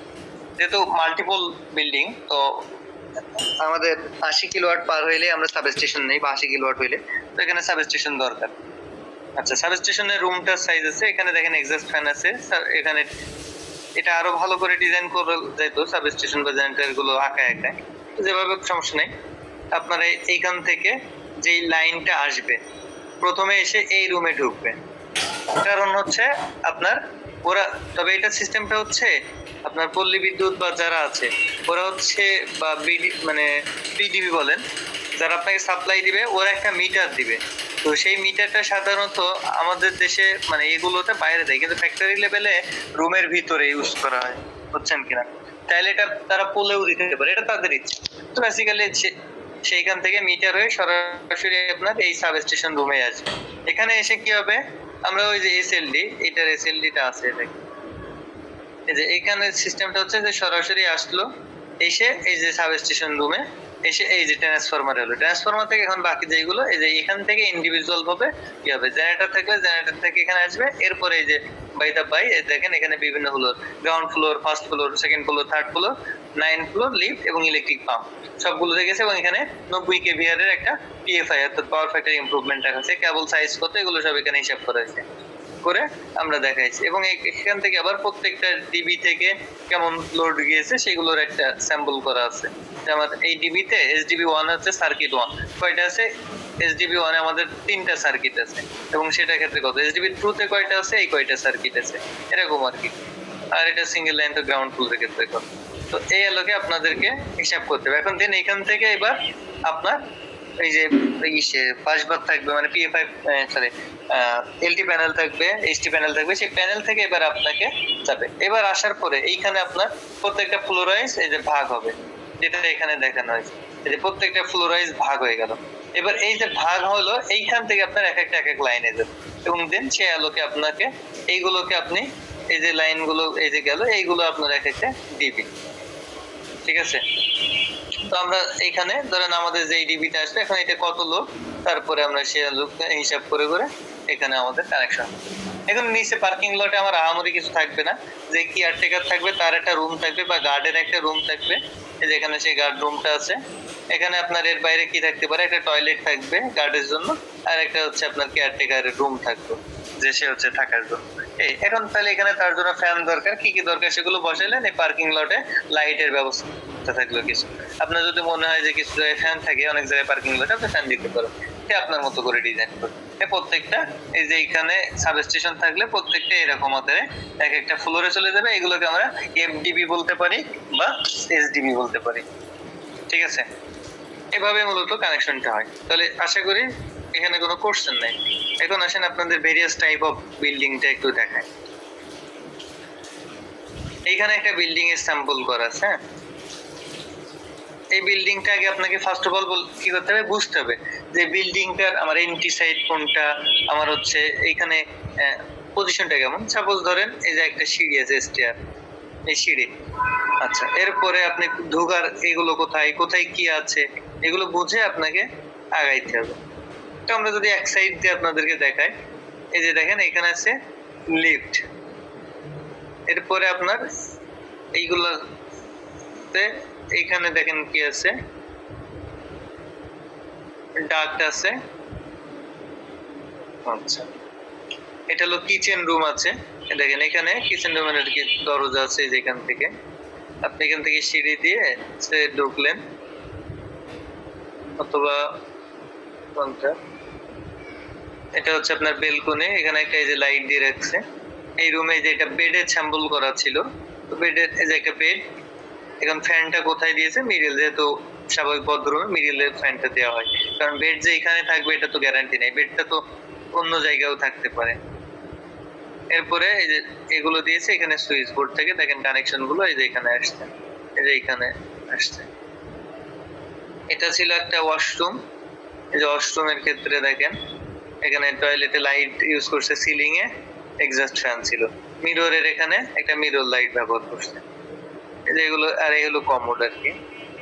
যেহেতু মাল্টিপল বিল্ডিং, তো আমাদের 80 কিলোওয়াট পার হইলে আমরা সাবস্টেশন নেই, বা 80 কিলোওয়াট হইলে তো এখানে সাবস্টেশন দরকার। আচ্ছা, সাবস্টেশনের রুমটার সাইজ আছে, এখানে দেখেন এক্সস্ট ফ্যান আছে, এখানে এটা আরো ভালো করে ডিজাইন করা যেত সাবস্টেশন বা জেনারেটর গুলো আঁকায় আঁকায়, যেভাবে সমস্যা নেই। আপনারা এইখান থেকে যেই লাইনটা আসবে প্রথমে এসে এই রুমে ঢুকবে, কারণ হচ্ছে আপনার ওরা, তবে এটা সিস্টেমটা হচ্ছে আপনার পল্লী বিদ্যুৎ বা যারা আছে ওরা হচ্ছে বা মানে পিডিবি বলেন, যারা আপনাকে সাপ্লাই দিবে ওরা একটা মিটার দিবে। তো সেই মিটারটা সাধারণত আমাদের দেশে মানে এগুলোতে বাইরে দেয়, কিন্তু ফ্যাক্টরি লেভেলে রুমের ভিতরে ইউজ করা হয়, বুঝছেন কিনা? তাহলে এটা তারা পোলেও দিতে পারে, এটা তাদের ইচ্ছে। তো বেসিক্যালি সেইখান থেকে মিটার হয়ে সরাসরি আপনার এই সাবস্টেশন রুমে আসবে। এখানে এসে কি হবে, আমরা ওই যে এসএলডি, এটার এসএলডিটা আছে, এই যে এখানে সিস্টেমটা হচ্ছে যে সরাসরি আসলো, এসে এই যে সাবস্টেশন রুমে এসে এই যে ট্রান্সফরমার হলো, ট্রান্সফরমার থেকে এখন বাকি যেগুলো এই যে এখান থেকে ইন্ডিভিজুয়াল ভাবে কি হবে, জেনারেটর থাকলে জেনারেটর থেকে এখানে আসবে, এরপরে এই যে বাই দা বাই দেখেন এখানে বিভিন্ন floor, ground floor, first floor, second floor, third floor, 9 floor, lift এবং ইলেকট্রিক পাম্প সবগুলো দেখেছে, এবং এখানে 90 কেভিআর এর একটা পিএফআই অর্থাৎ পাওয়ার ফ্যাক্টর ইমপ্রুভমেন্ট রাখা আছে, কেবল সাইজ কত এগুলো সব এখানে হিসাব করা হয়েছে করে আমরা দেখাইছি। এবং এখান থেকে আবার প্রত্যেকটা ডিবি থেকে কেমন লোড গিয়েছে সেগুলোর একটা স্যাম্পল করা আছে। যেমন এই ডিবিতে এসডিবি 1 হচ্ছে সার্কিট 1 কয়টা আছে, এসডিবি 1 এ আমাদের 3টা সার্কিট আছে, এবং সেটা ক্ষেত্রে কত, এসডিবি 2 তে কয়টা আছে, এই কয়টা সার্কিট আছে, এরকম আর কি। আর এটা সিঙ্গেল লাইন তো গ্রাউন্ড ফ্লোরের ক্ষেত্রে কত। তো এই আলোকে আপনাদেরকে হিসাব করতে হবে। এখন দেন এখান থেকে এবার আপনার এই যে পাঁচবার থাকবে মানে পিএফআই সরি এলটি প্যানেল থাকবে, এইচটি প্যানেল থাকবে, সেই প্যানেল থেকে এবার আপনাকে যাবে। এবার আসার পরে এইখানে আপনার প্রত্যেকটা ফ্লোরাইজ এই যে ভাগ হবে, যেটা এখানে দেখানো হয়েছে, এই যে প্রত্যেকটা ফ্লোরাইজ ভাগ হয়ে গেল। এবার এই যে ভাগ হলো এইখান থেকে আপনার এক এক লাইনে যাবে এবং দেন সে আলোকে আপনাকে এইগুলোকে আপনি এই যে লাইনগুলো এই যে গেল এইগুলো আপনার এক একটা দিবি। ঠিক আছে, তো আমরা এইখানে ধরেন আমাদের যে ডিবিটা আসবে এখন এটা কত লোক, তারপরে আমরা সে লোক হিসাব করে করে এখানে আমাদের কানেকশন। এখন নিচে পার্কিং লটে আমার আহামরি কিছু থাকবে না, যে কেয়ারটেকার থাকবে তার একটা রুম থাকবে বা গার্ডের একটা রুম থাকবে, এই যে এখানে সেই গার্ড রুমটা আছে। এখানে আপনার এর বাইরে কি থাকতে পারে, একটা টয়লেট থাকবে গার্ডের জন্য, আর একটা হচ্ছে আপনার কেয়ারটেকারের রুম থাকবে যে সে হচ্ছে থাকার জন্য। এখন তাহলে এখানে তার জন্য ফ্যান দরকার, কি কি দরকার সেগুলো বসাইলেন। এই পার্কিং লটে লাইটের ব্যবস্থা থাকলো কিছু, আপনার যদি মনে হয় যে কিছু জায়গায় ফ্যান থাকে, অনেক জায়গায় পার্কিং লটে আপনি ফ্যান দিতে পারেন, আপনার মতো করে ডিজাইন করুন। প্রত্যেকটা এই যে এখানে সাবস্টেশন থাকলে প্রত্যেকটা এরকম হতে এক একটা ফ্লোরে চলে যাবে। এগুলোকে আমরা এফডিবি বলতে পারি বা এসডিবি বলতে পারি। ঠিক আছে, এভাবে মূলত কানেকশনটা হয়। তাহলে আশা করি এখানে কোনো কোশ্চেন নাই। এখন আসেন আপনাদের ভেরিয়াস টাইপ অফ বিল্ডিংটা একটু দেখায়। এইখানে একটা বিল্ডিং এর স্যাম্পল করা আছে। হ্যাঁ, এই বিল্ডিংটা আগে আপনাকে ফার্স্ট অফ অল কি করতে হবে, বুঝতে হবে যে বিল্ডিংটার আমার এন্ট্রি সাইড কোনটা, আমার হচ্ছে এইখানে পজিশনটা কেমন। সাপোজ ধরেন এই যে একটা সিঁড়ি আছে, স্টেয়ার, এই সিঁড়ি। আচ্ছা, এরপরে আপনি ঢোকার এগুলো কোথায় কোথায় কি আছে এগুলো বুঝে আপনাকে আগাইতে হবে। তো আমরা যদি এক সাইড দিয়ে আপনাদেরকে দেখাই, এই যে দেখেন এখানে আছে লিফট, এরপরে আপনার এইগুলোতে এইখানে দেখেন কি আছে, ডাক্ট আছে। আচ্ছা, এটা হলো কিচেন রুম আছে। দেখেন এখানে কিচেন রুমের আর কি দরজা আছে, যেখান থেকে আপনি এখান থেকে সিঁড়ি দিয়ে ঢুকলেন, অথবা কোনটা, এটা হচ্ছে আপনার বেলকনি। এখানে একটা এই যে লাইট দিয়ে রাখছে। এই রুমে যে এটা বেডের স্যাম্পল করা ছিল, তো বেডের এই যে একটা বেড। এখন ফ্যানটা কোথায় দিয়েছে, মিডল, যেহেতু স্বাভাবিক বদ্ধরুমে মিডলে ফ্যানটা দেওয়া হয়, কারণ বেড যে এখানে থাকবে এটা তো গ্যারান্টি নেই, বেডটা তো অন্য জায়গায়ও থাকতে পারে। এরপরে এই যে এগুলো দিয়েছে, এখানে সুইচ বোর্ড থেকে দেখেন কানেকশন গুলো এই যে এখানে আসছে, এই যে এখানে আসছে। এটা ছিল একটা ওয়াশরুম। এই যে ওয়াশরুমের ক্ষেত্রে দেখেন এখানে টয়লেটে লাইট ইউজ করছে, সিলিং এ এক্সস্ট ফ্যান ছিল, মিররের এখানে একটা মিরর লাইট ব্যবহার করছে। এই যে এগুলো, আর এই হলো কমোড আর কি।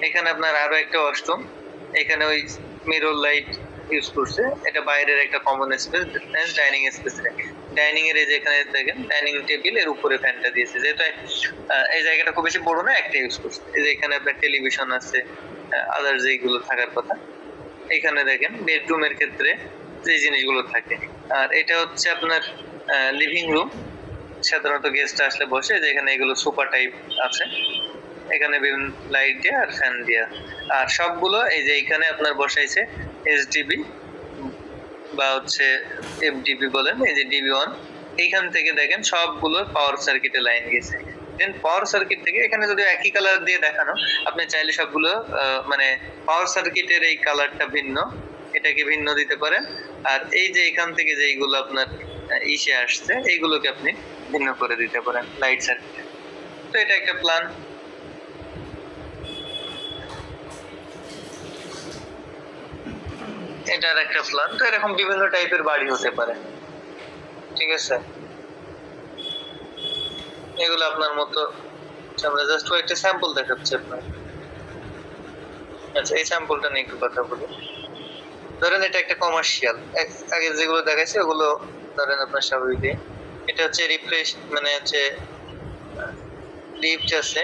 এখানে আপনার আরো একটা ওয়াশরুম, এখানে ওই মিরর লাইট ইউজ করছে। এটা বাইরের একটা common space, dining space. Dining এর এই যে এখানে দেখেন ডাইনিং টেবিল, এর উপরে ফ্যানটা দিয়েছে, যেহেতু এই জায়গাটা খুব বেশি বড় না, একটা ইউজ করছে। এই যে এখানে আপনার টেলিভিশন আছে, আদার যেগুলো থাকার কথা। এখানে দেখেন বেডরুমের ক্ষেত্রে যে জিনিসগুলো থাকে। আর এটা হচ্ছে আপনার লিভিং রুম, সাধারণত গেস্ট আসলে বসে, যেখানে এগুলো সোফা টাইপ আছে। এখানে বিভিন্ন লাইট দিয়ে আর ফ্যান দিয়ে, আর সবগুলো এই যে এখানে আপনার বসাইছে এসডিবি বা হচ্ছে এফডিবি বলেন, এই যে ডিবি1। এইখান থেকে দেখেন সবগুলো পাওয়ার সার্কিটে লাইন গেছে। দেন পাওয়ার সার্কিট থেকে এখানে যদি একই কালার দিয়ে দেখানো, আপনি চাইলে সবগুলো মানে পাওয়ার সার্কিটের এই কালারটা ভিন্ন, এটাকে ভিন্ন দিতে পারেন। আর এই যে এখান থেকে যে এইগুলো আপনার ইসে আসছে, এইগুলোকে আপনি ভিন্ন করে দিতে পারেন লাইট সার্কিট। তো এটা একটা প্ল্যান। এটার একটা প্ল্যান। তো এরকম বিভিন্ন টাইপের বাড়ি হতে পারে। ঠিক আছে, এগুলো আপনার মতো আমরা জাস্ট একটা স্যাম্পল দেখাচ্ছি আপনার। আচ্ছা, এই স্যাম্পলটা নিয়ে একটু কথা বলি। ধরেন এটা একটা কমার্শিয়াল, আগে যেগুলো দেখাইছি ওগুলো ধরেন আপনার স্বাভাবিক। এটা হচ্ছে রিফ্রেশ, মানে হচ্ছে লিফট আছে,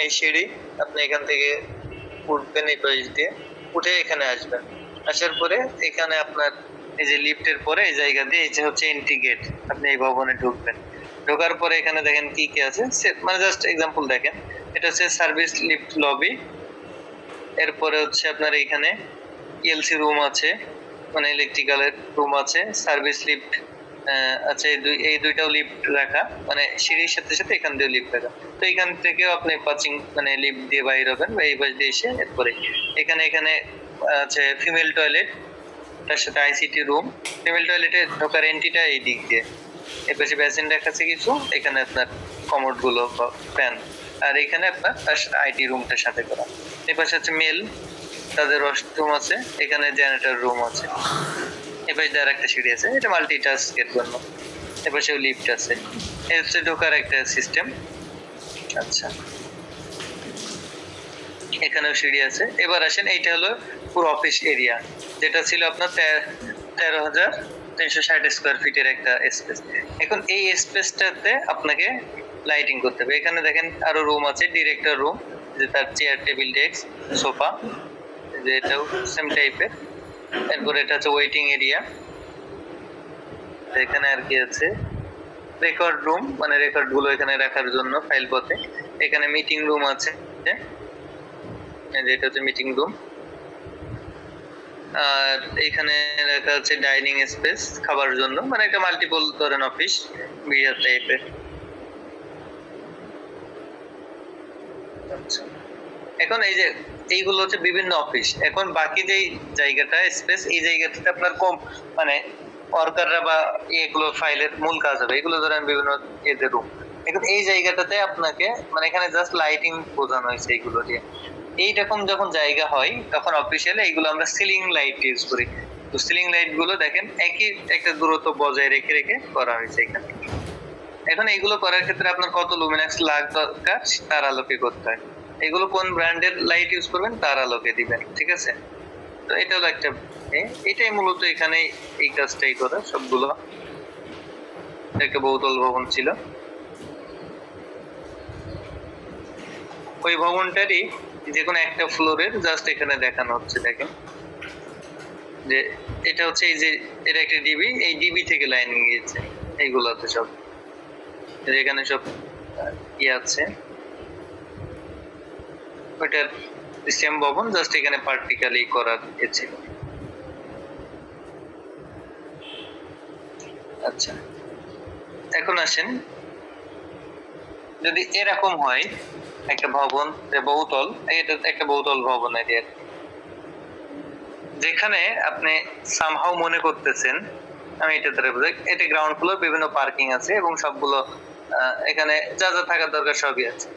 এই সিঁড়ি, আপনি এখান থেকে উঠবেন এই পাশ দিয়ে, উঠে এখানে আসবেন। আসার পরে এখানে আপনার এই যে লিফটের পরে এই জায়গা দিয়ে এই যে হচ্ছে এন্ট্রি গেট, আপনি এই ভবনে ঢুকবেন। ঢোকার পরে এখানে দেখেন কি কি আছে, মানে জাস্ট এক্সাম্পল দেখেন। এটা হচ্ছে সার্ভিস লিফট লবি। এরপরে হচ্ছে আপনার এখানে ইএলসি রুম আছে, মানে ইলেকট্রিক্যালের রুম আছে, সার্ভিস লিফট আছে, এই দুইটাও লিফট রাখা, মানে সিঁড়ির সাথে সাথে এখান দিয়ে লিফট রাখা। তো এখান থেকেও আপনি পাচিং মানে লিফট দিয়ে বাইরে হবেন বা এই পাশ দিয়ে এসে এরপরে এখানে আছে ফিমেল টয়লেট, তার সাথে আইসিটি রুম। ফিমেল টয়লেটে ঢোকার এন্ট্রিটা এই দিক দিয়ে, এর পাশে বেসিন রাখাছে কিছু, এখানে আপনার কমোড গুলো বা ফ্যান, আর এখানে আপনার তার সাথে আইটি রুমটার সাথে করা। এই পাশে হচ্ছে মেল, তাদের ওয়াশরুম আছে, এখানে জেনারেটর রুম আছে, এপাশে দিয়ে আরেকটা সিঁড়ি আছে, এটা মাল্টিটাস্কের জন্য। এপাশেও লিফট আছে, এই হচ্ছে ঢোকার একটা সিস্টেম। আচ্ছা, এখানেও সিঁড়ি আছে। এবার আসেন, এইটা হলো পুরো অফিস এরিয়া, যেটা ছিল আপনার 13,360 স্কোয়ার ফিটের একটা স্পেস। এখন এই স্পেসটাতে আপনাকে লাইটিং করতে হবে। এখানে দেখেন আরো রুম আছে, ডিরেক্টর রুম, যে তার চেয়ার, টেবিল, ডেস্ক, সোফা, যে এটাও সেম টাইপের। এরপর এটা হচ্ছে ওয়েটিং এরিয়া। এখানে আর কি আছে, রেকর্ড রুম, মানে রেকর্ড গুলো এখানে রাখার জন্য ফাইল পথে। এখানে মিটিং রুম আছে, এটা হচ্ছে মিটিং রুম। আর এখানে রাখা আছে ডাইনিং স্পেস, খাবার জন্য, মানে একটা মাল্টিপল ধরেন অফিস বিয়ার টাইপের। আচ্ছা, এখন এই যে এইগুলো হচ্ছে বিভিন্ন অফিস। এখন বাকি যেই জায়গাটা স্পেস, এই জায়গাটাতে আপনার কম মানে ওয়ার্কাররা বা এগুলো ফাইলের মূল কাজ হবে, এগুলো ধরেন বিভিন্ন এদের রুম। এখন এই জায়গাটাতে আপনাকে মানে এখানে জাস্ট লাইটিং বোঝানো হয়েছে এইগুলো দিয়ে। এইরকম যখন জায়গা হয় তখন অফিসিয়ালি এইগুলো আমরা সিলিং লাইট ইউজ করি। তো সিলিং লাইট গুলো দেখেন একই একটা দূরত্ব বজায় রেখে রেখে করা হয়েছে এখানে। এখন এইগুলো করার ক্ষেত্রে আপনার কত লুমিনাক্স লাগ দরকার তার আলোকে করতে হয়। এগুলো কোন ব্র্যান্ডের লাইট ইউজ করবেন তার আলোকে দিবেন, ঠিক আছে? তো এটা হলো একটা, এটাই মূলত এখানে এই কাজটাই করা সবগুলো। একটা বহুতল ভবন ছিল, ওই ভবনটারই যে কোনো একটা ফ্লোরের জাস্ট এখানে দেখানো হচ্ছে। দেখেন যে এটা হচ্ছে এই যে এটা একটা ডিবি, এই ডিবি থেকে লাইন গিয়েছে এইগুলোতে সব, এখানে সব আছে। ওইটার সেম ভবন, জাস্ট এখানে পার্টিক্যালি করার ছিল। আচ্ছা, এখন আসেন, যদি এরকম হয় একটা ভবন বহুতল, এটা একটা বহুতল ভবন এরিয়া, যেখানে আপনি সামহাউ মনে করতেছেন, আমি এটা ধরে বুঝাই, এটা গ্রাউন্ড ফ্লোর, বিভিন্ন পার্কিং আছে এবং সবগুলো এখানে যা যা থাকার দরকার সবই আছে।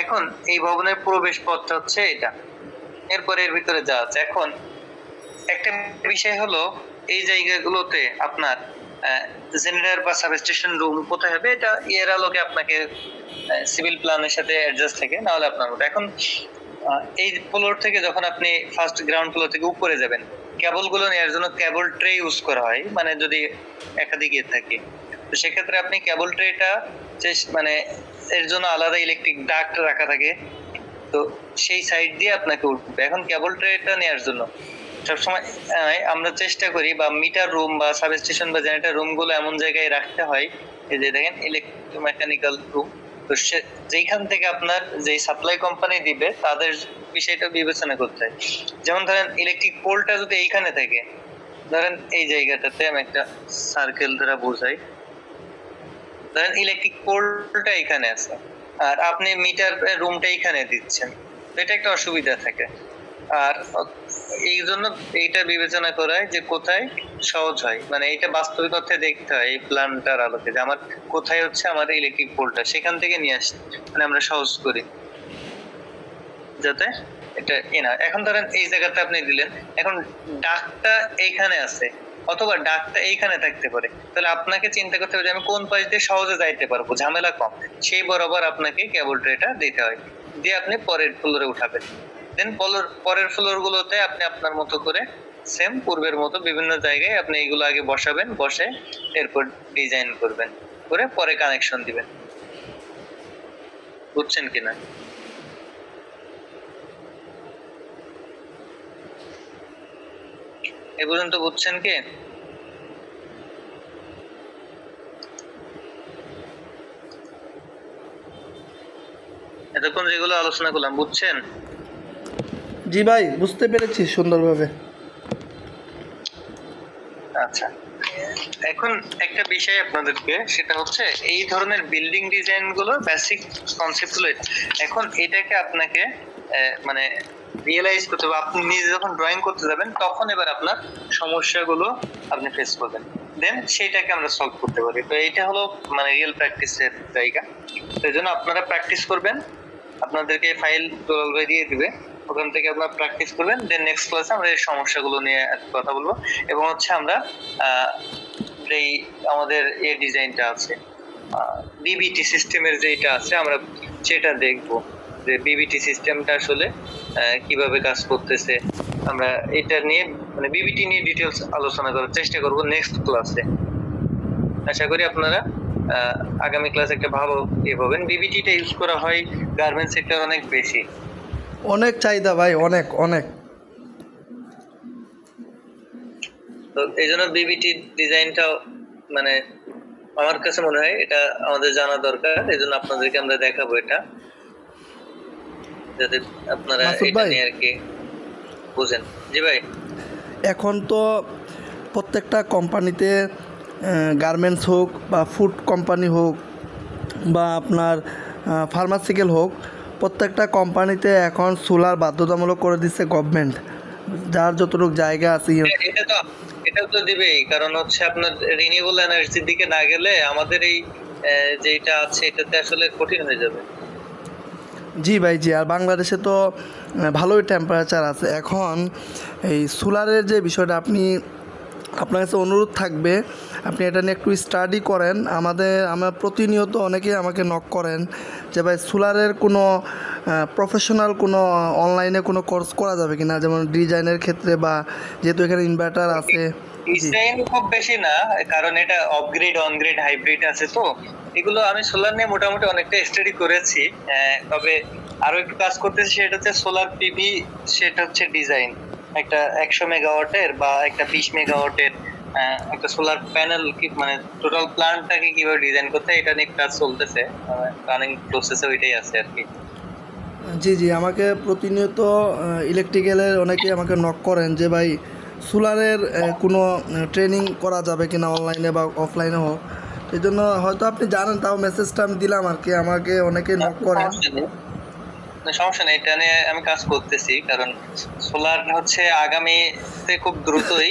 এখন এই ভবনের প্রবেশ পথটা হচ্ছে এটা, এরপরে এর ভিতরে যা আছে। এখন একটা বিষয় হলো এই জায়গাগুলোতে আপনার জেনারেটর বা সাবস্টেশন রুম কোথায় হবে, এটা এর আলোকে আপনাকে সিভিল প্ল্যানের সাথে অ্যাডজাস্ট থাকে, না হলে আপনার মতো। এখন এই ফ্লোর থেকে যখন আপনি ফার্স্ট গ্রাউন্ড ফ্লোর থেকে উপরে যাবেন, কেবল গুলো নেওয়ার জন্য কেবল ট্রে ইউজ করা হয়, মানে যদি একাধিক থাকে তো সেক্ষেত্রে আপনি কেবল ট্রেটা মানে এর জন্য আলাদা ইলেকট্রিক ডাক্ট রাখা থাকে, তো সেই সাইড দিয়ে আপনাকে উঠবে। এখন কেবল ট্রেটা নেওয়ার জন্য সবসময় আমরা চেষ্টা করি, বা মিটার রুম বা সাবস্টেশন বা জেনারেটর রুম গুলো এমন জায়গায় রাখতে হয়, এই যে দেখেন ইলেকট্রোমেকানিক্যাল রুম, তো যেখান থেকে আপনার যে সাপ্লাই কোম্পানি দিবে তাদের বিষয়টা বিবেচনা করতে হয়। যেমন ধরেন ইলেকট্রিক পোলটা যদি এইখানে থাকে, ধরেন এই জায়গাটাতে আমি একটা সার্কেল দ্বারা বোঝাই, ধরেন ইলেকট্রিক পোলটা এখানে আছে আর আপনি মিটার রুমটা এখানে দিচ্ছেন, এটা একটা অসুবিধা থাকে। আর এই জন্য এইটা বিবেচনা করা হয় যে কোথায় সহজ হয়, মানে এটা বাস্তবিক অর্থে দেখতে হয় এই প্ল্যানটার আলোকে যে আমার কোথায় হচ্ছে আমার ইলেকট্রিক পোলটা, সেখান থেকে নিয়ে আসি, মানে আমরা সহজ করি যাতে এটা না। এখন ধরেন এই জায়গাতে আপনি দিলেন, এখন ডাকটা এইখানে আছে অথবা ডাকটা এইখানে থাকতে পারে, তাহলে আপনাকে চিন্তা করতে হবে যে আমি কোন পাশ দিয়ে সহজে যাইতে পারবো, ঝামেলা কম, সেই বরাবর আপনাকে কেবল ট্রেটা দিতে হয়, দিয়ে আপনি পরের ফ্লোরে উঠাবেন। দেন পরের ফ্লোর গুলোতে আপনি আপনার মতো করে সেম পূর্বের মতো বিভিন্ন জায়গায় আপনি এগুলো আগে বসাবেন, বসে এরপর ডিজাইন করবেন, করে পরে কানেকশন দিবেন। বুঝছেন কিনা? এ পর্যন্ত বুঝছেন কি? এতক্ষণ যেগুলো আলোচনা করলাম বুঝছেন? জি ভাই, বুঝতে পেরেছি সুন্দরভাবে। আচ্ছা, এখন একটা বিষয় আপনাদেরকে, সেটা হচ্ছে এই ধরনের বিল্ডিং ডিজাইন গুলো বেসিক কনসেপ্ট গুলো, এখন এটাকে আপনাকে মানে রিয়েলাইজ করতে হবে। আপনি নিজে যখন ড্রয়িং করতে যাবেন তখন এবার আপনার সমস্যাগুলো আপনি ফেস করবেন, দেন সেইটাকে আমরা সলভ করতে পারি। তো এইটা হলো মানে রিয়েল প্র্যাকটিসের জায়গা। সেই জন্য আপনারা প্র্যাকটিস করবেন, আপনাদেরকে ফাইল দিয়ে দিবে, ওখান থেকে আপনারা প্র্যাকটিস করবেন, দেন নেক্সট ক্লাসে আমরা এই সমস্যাগুলো নিয়ে কথা বলবো। এবং হচ্ছে আমরা এই আমাদের এই ডিজাইনটা আছে বিবিটি সিস্টেমের যেটা আছে আমরা সেটা দেখবো, যে বিবিটি সিস্টেমটা আসলে কিভাবে কাজ করতেছে। আমরা এটা নিয়ে মানে বিবিটি নিয়ে ডিটেলস আলোচনা করার চেষ্টা করব নেক্সট ক্লাসে। আশা করি আপনারা আগামী ক্লাসে একটা ভালো পাবেন। বিবিটিটা ইউজ করা হয় গার্মেন্টস সেক্টর অনেক বেশি, অনেক চাহিদা ভাই, অনেক অনেক। তো এই জন্য বিবিটি ডিজাইনটা মানে আমার কাছে মনে হয় এটা আমাদের জানা দরকার। এই জন্য আপনাদেরকে আমরা দেখাবো এটা, যাতে আপনারা এটা নিয়ে আর কি বুঝেন। জি ভাই, এখন তো প্রত্যেকটা কোম্পানিতে গার্মেন্টস হোক বা ফুড কোম্পানি হোক বা আপনার ফার্মাসিক্যাল হোক, প্রত্যেকটা কোম্পানিতে এখন সোলার বাধ্যতামূলক করে দিচ্ছে গভর্নমেন্ট। যার যতটুকু জায়গা আছে এটা তো দিবেই, কারণ হচ্ছে আপনার রিনিউয়েবল এনার্জির দিকে না গেলে আমাদের এই যেটা আছে এটাতে আসলে কঠিন হয়ে যাবে। জি ভাই জি। আর বাংলাদেশে তো ভালোই টেম্পারেচার আছে এখন। এই সোলারের যে বিষয়টা আপনার কাছে অনুরোধ থাকবে, আপনি এটা নিয়ে একটু স্টাডি করেন। আমরা প্রতিনিয়ত অনেকেই আমাকে নক করেন যে ভাই সোলারের কোনো প্রফেশনাল কোনো অনলাইনে কোনো কোর্স করা যাবে কিনা, যেমন ডিজাইনের ক্ষেত্রে, বা যেহেতু এখানে ইনভার্টার আছে। ডিজাইন খুব বেশি না, কারণ এটা অফগ্রিড অনগ্রিড হাইব্রিড আছে, তো এগুলো আমি সোলার নিয়ে মোটামুটি অনেকটা স্টাডি করেছি। তবে আরো একটু কাজ করতেছি, সেটা হচ্ছে সোলার পিভি, সেটা হচ্ছে ডিজাইন একটা 100 মেগাওয়াটের বা একটা 20 মেগাওয়াটের একটা সোলার প্যানেল মানে টোটাল প্ল্যান্টটাকে কিভাবে ডিজাইন করতে হয় এটা নিয়ে কাজ চলতেছে, রানিং প্রসেসে ওইটাই আছে আর কি। জি জি, আমাকে প্রতিনিয়ত ইলেকট্রিক্যালের অনেকেই আমাকে নক করেন যে ভাই সোলারের কোনো ট্রেনিং করা যাবে কিনা অনলাইনে বা অফলাইনে হোক। এই জন্য হয়তো আপনি জানেন, তাও মেসেজটা আমি দিলাম আর কি। আমাকে অনেকে নক করেন। সমস্যা নেই, এটা নিয়ে আমি কাজ করতেছি, কারণ সোলার হচ্ছে আগামীতে খুব দ্রুতই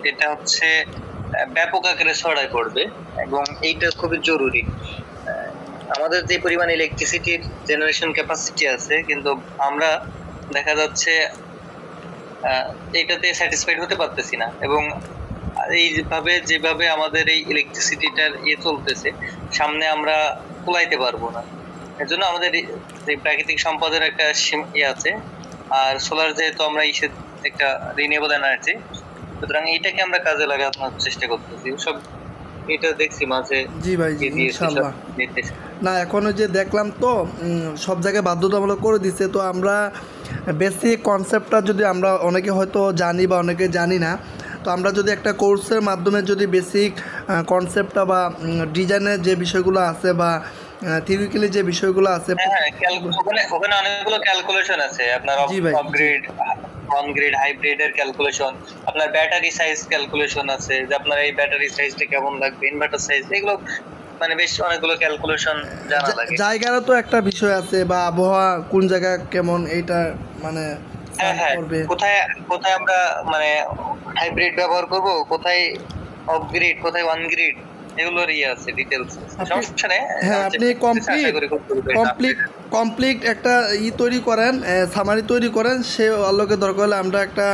এটা হচ্ছে ব্যাপক আকারে ছড়ায় পড়বে এবং এইটা খুবই জরুরি। আমাদের যে পরিমাণ ইলেকট্রিসিটির জেনারেশন ক্যাপাসিটি আছে, কিন্তু আমরা দেখা যাচ্ছে এইটাতে স্যাটিসফাইড হতে পারতেছি না, এবং যেভাবে আমাদের এই ইলেকট্রিসিটিটার চলতেছে, সামনে আমরা কুলাইতে পারবো না। এর জন্য আমাদের যে প্রাকৃতিক সম্পদের একটা আছে, আর সোলার যেহেতু আমরা একটা রিনিউয়েবল এনার্জি, সুতরাং এইটাকে আমরা কাজে লাগানোর চেষ্টা করতেছি। সব এটা দেখছি মাঝে। জি ভাই জি, ইনশাআল্লাহ। না এখনো যে দেখলাম তো সব জায়গায় বাধ্যতামূলক করে দিচ্ছে, তো আমরা বেসিক কনসেপ্টটা যদি আমরা অনেকে হয়তো জানি বা অনেকে জানি না, তো আমরা যদি একটা কোর্সের মাধ্যমে যদি বেসিক কনসেপ্টটা বা ডিজাইনের যে বিষয়গুলো আছে বা থিওরিক্যালি যে বিষয়গুলো আছে, ওখানে অনেকগুলো ক্যালকুলেশন আছে, আপনার অফগ্রিড অনগ্রিড হাইব্রিডের ক্যালকুলেশন, আপনার ব্যাটারি সাইজ ক্যালকুলেশন আছে, যে আপনার এই ব্যাটারি সাইজটা কেমন লাগবে, ইনভার্টার সাইজ, এগুলো মানে বেশ অনেকগুলো ক্যালকুলেশন জানা লাগে। জায়গারও তো একটা বিষয় আছে, বা আবহাওয়া কোন জায়গা কেমন, এইটা মানে কোথায় কোথায় আমরা মানে হাইব্রিড ব্যবহার করব, কোথায় অফগ্রিড, কোথায় অনগ্রিড, এগুলোর আছে ডিটেইলস। সমস্যা নেই। হ্যাঁ, আপনি কমপ্লিট একটা তৈরি করেন, সামারি তৈরি করেন। সে আলোকে দরকার হলে আমরা একটা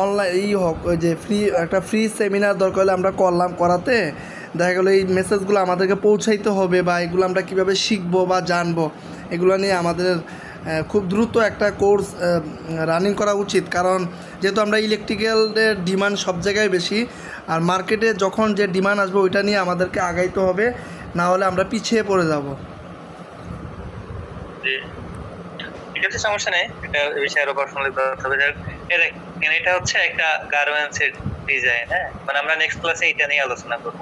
অনলাইন হোক, ওই যে ফ্রি সেমিনার দরকার হলে আমরা করাতে দেখা গেলো এই মেসেজগুলো আমাদেরকে পৌঁছাইতে হবে, বা এগুলো আমরা কীভাবে শিখবো বা জানবো, এগুলো নিয়ে আমাদের খুব দ্রুত একটা কোর্স রানিং করা উচিত। কারণ যেহেতু আমরা ইলেকট্রিক্যালের ডিমান্ড সব জায়গায় বেশি, আর মার্কেটে যখন যে ডিমান্ড আসবে ওইটা নিয়ে আমাদেরকে আগাইতে হবে, না হলে আমরা পিছিয়ে পড়ে যাব। ঠিক আছে, সমস্যা নেই, এটা বিষয়ে আরো পার্সোনালি কথা হবে। এটা হচ্ছে একটা গার্মেন্টস এর ডিজাইন। হ্যাঁ, মানে আমরা নেক্সট ক্লাসে এটা নিয়ে আলোচনা করব।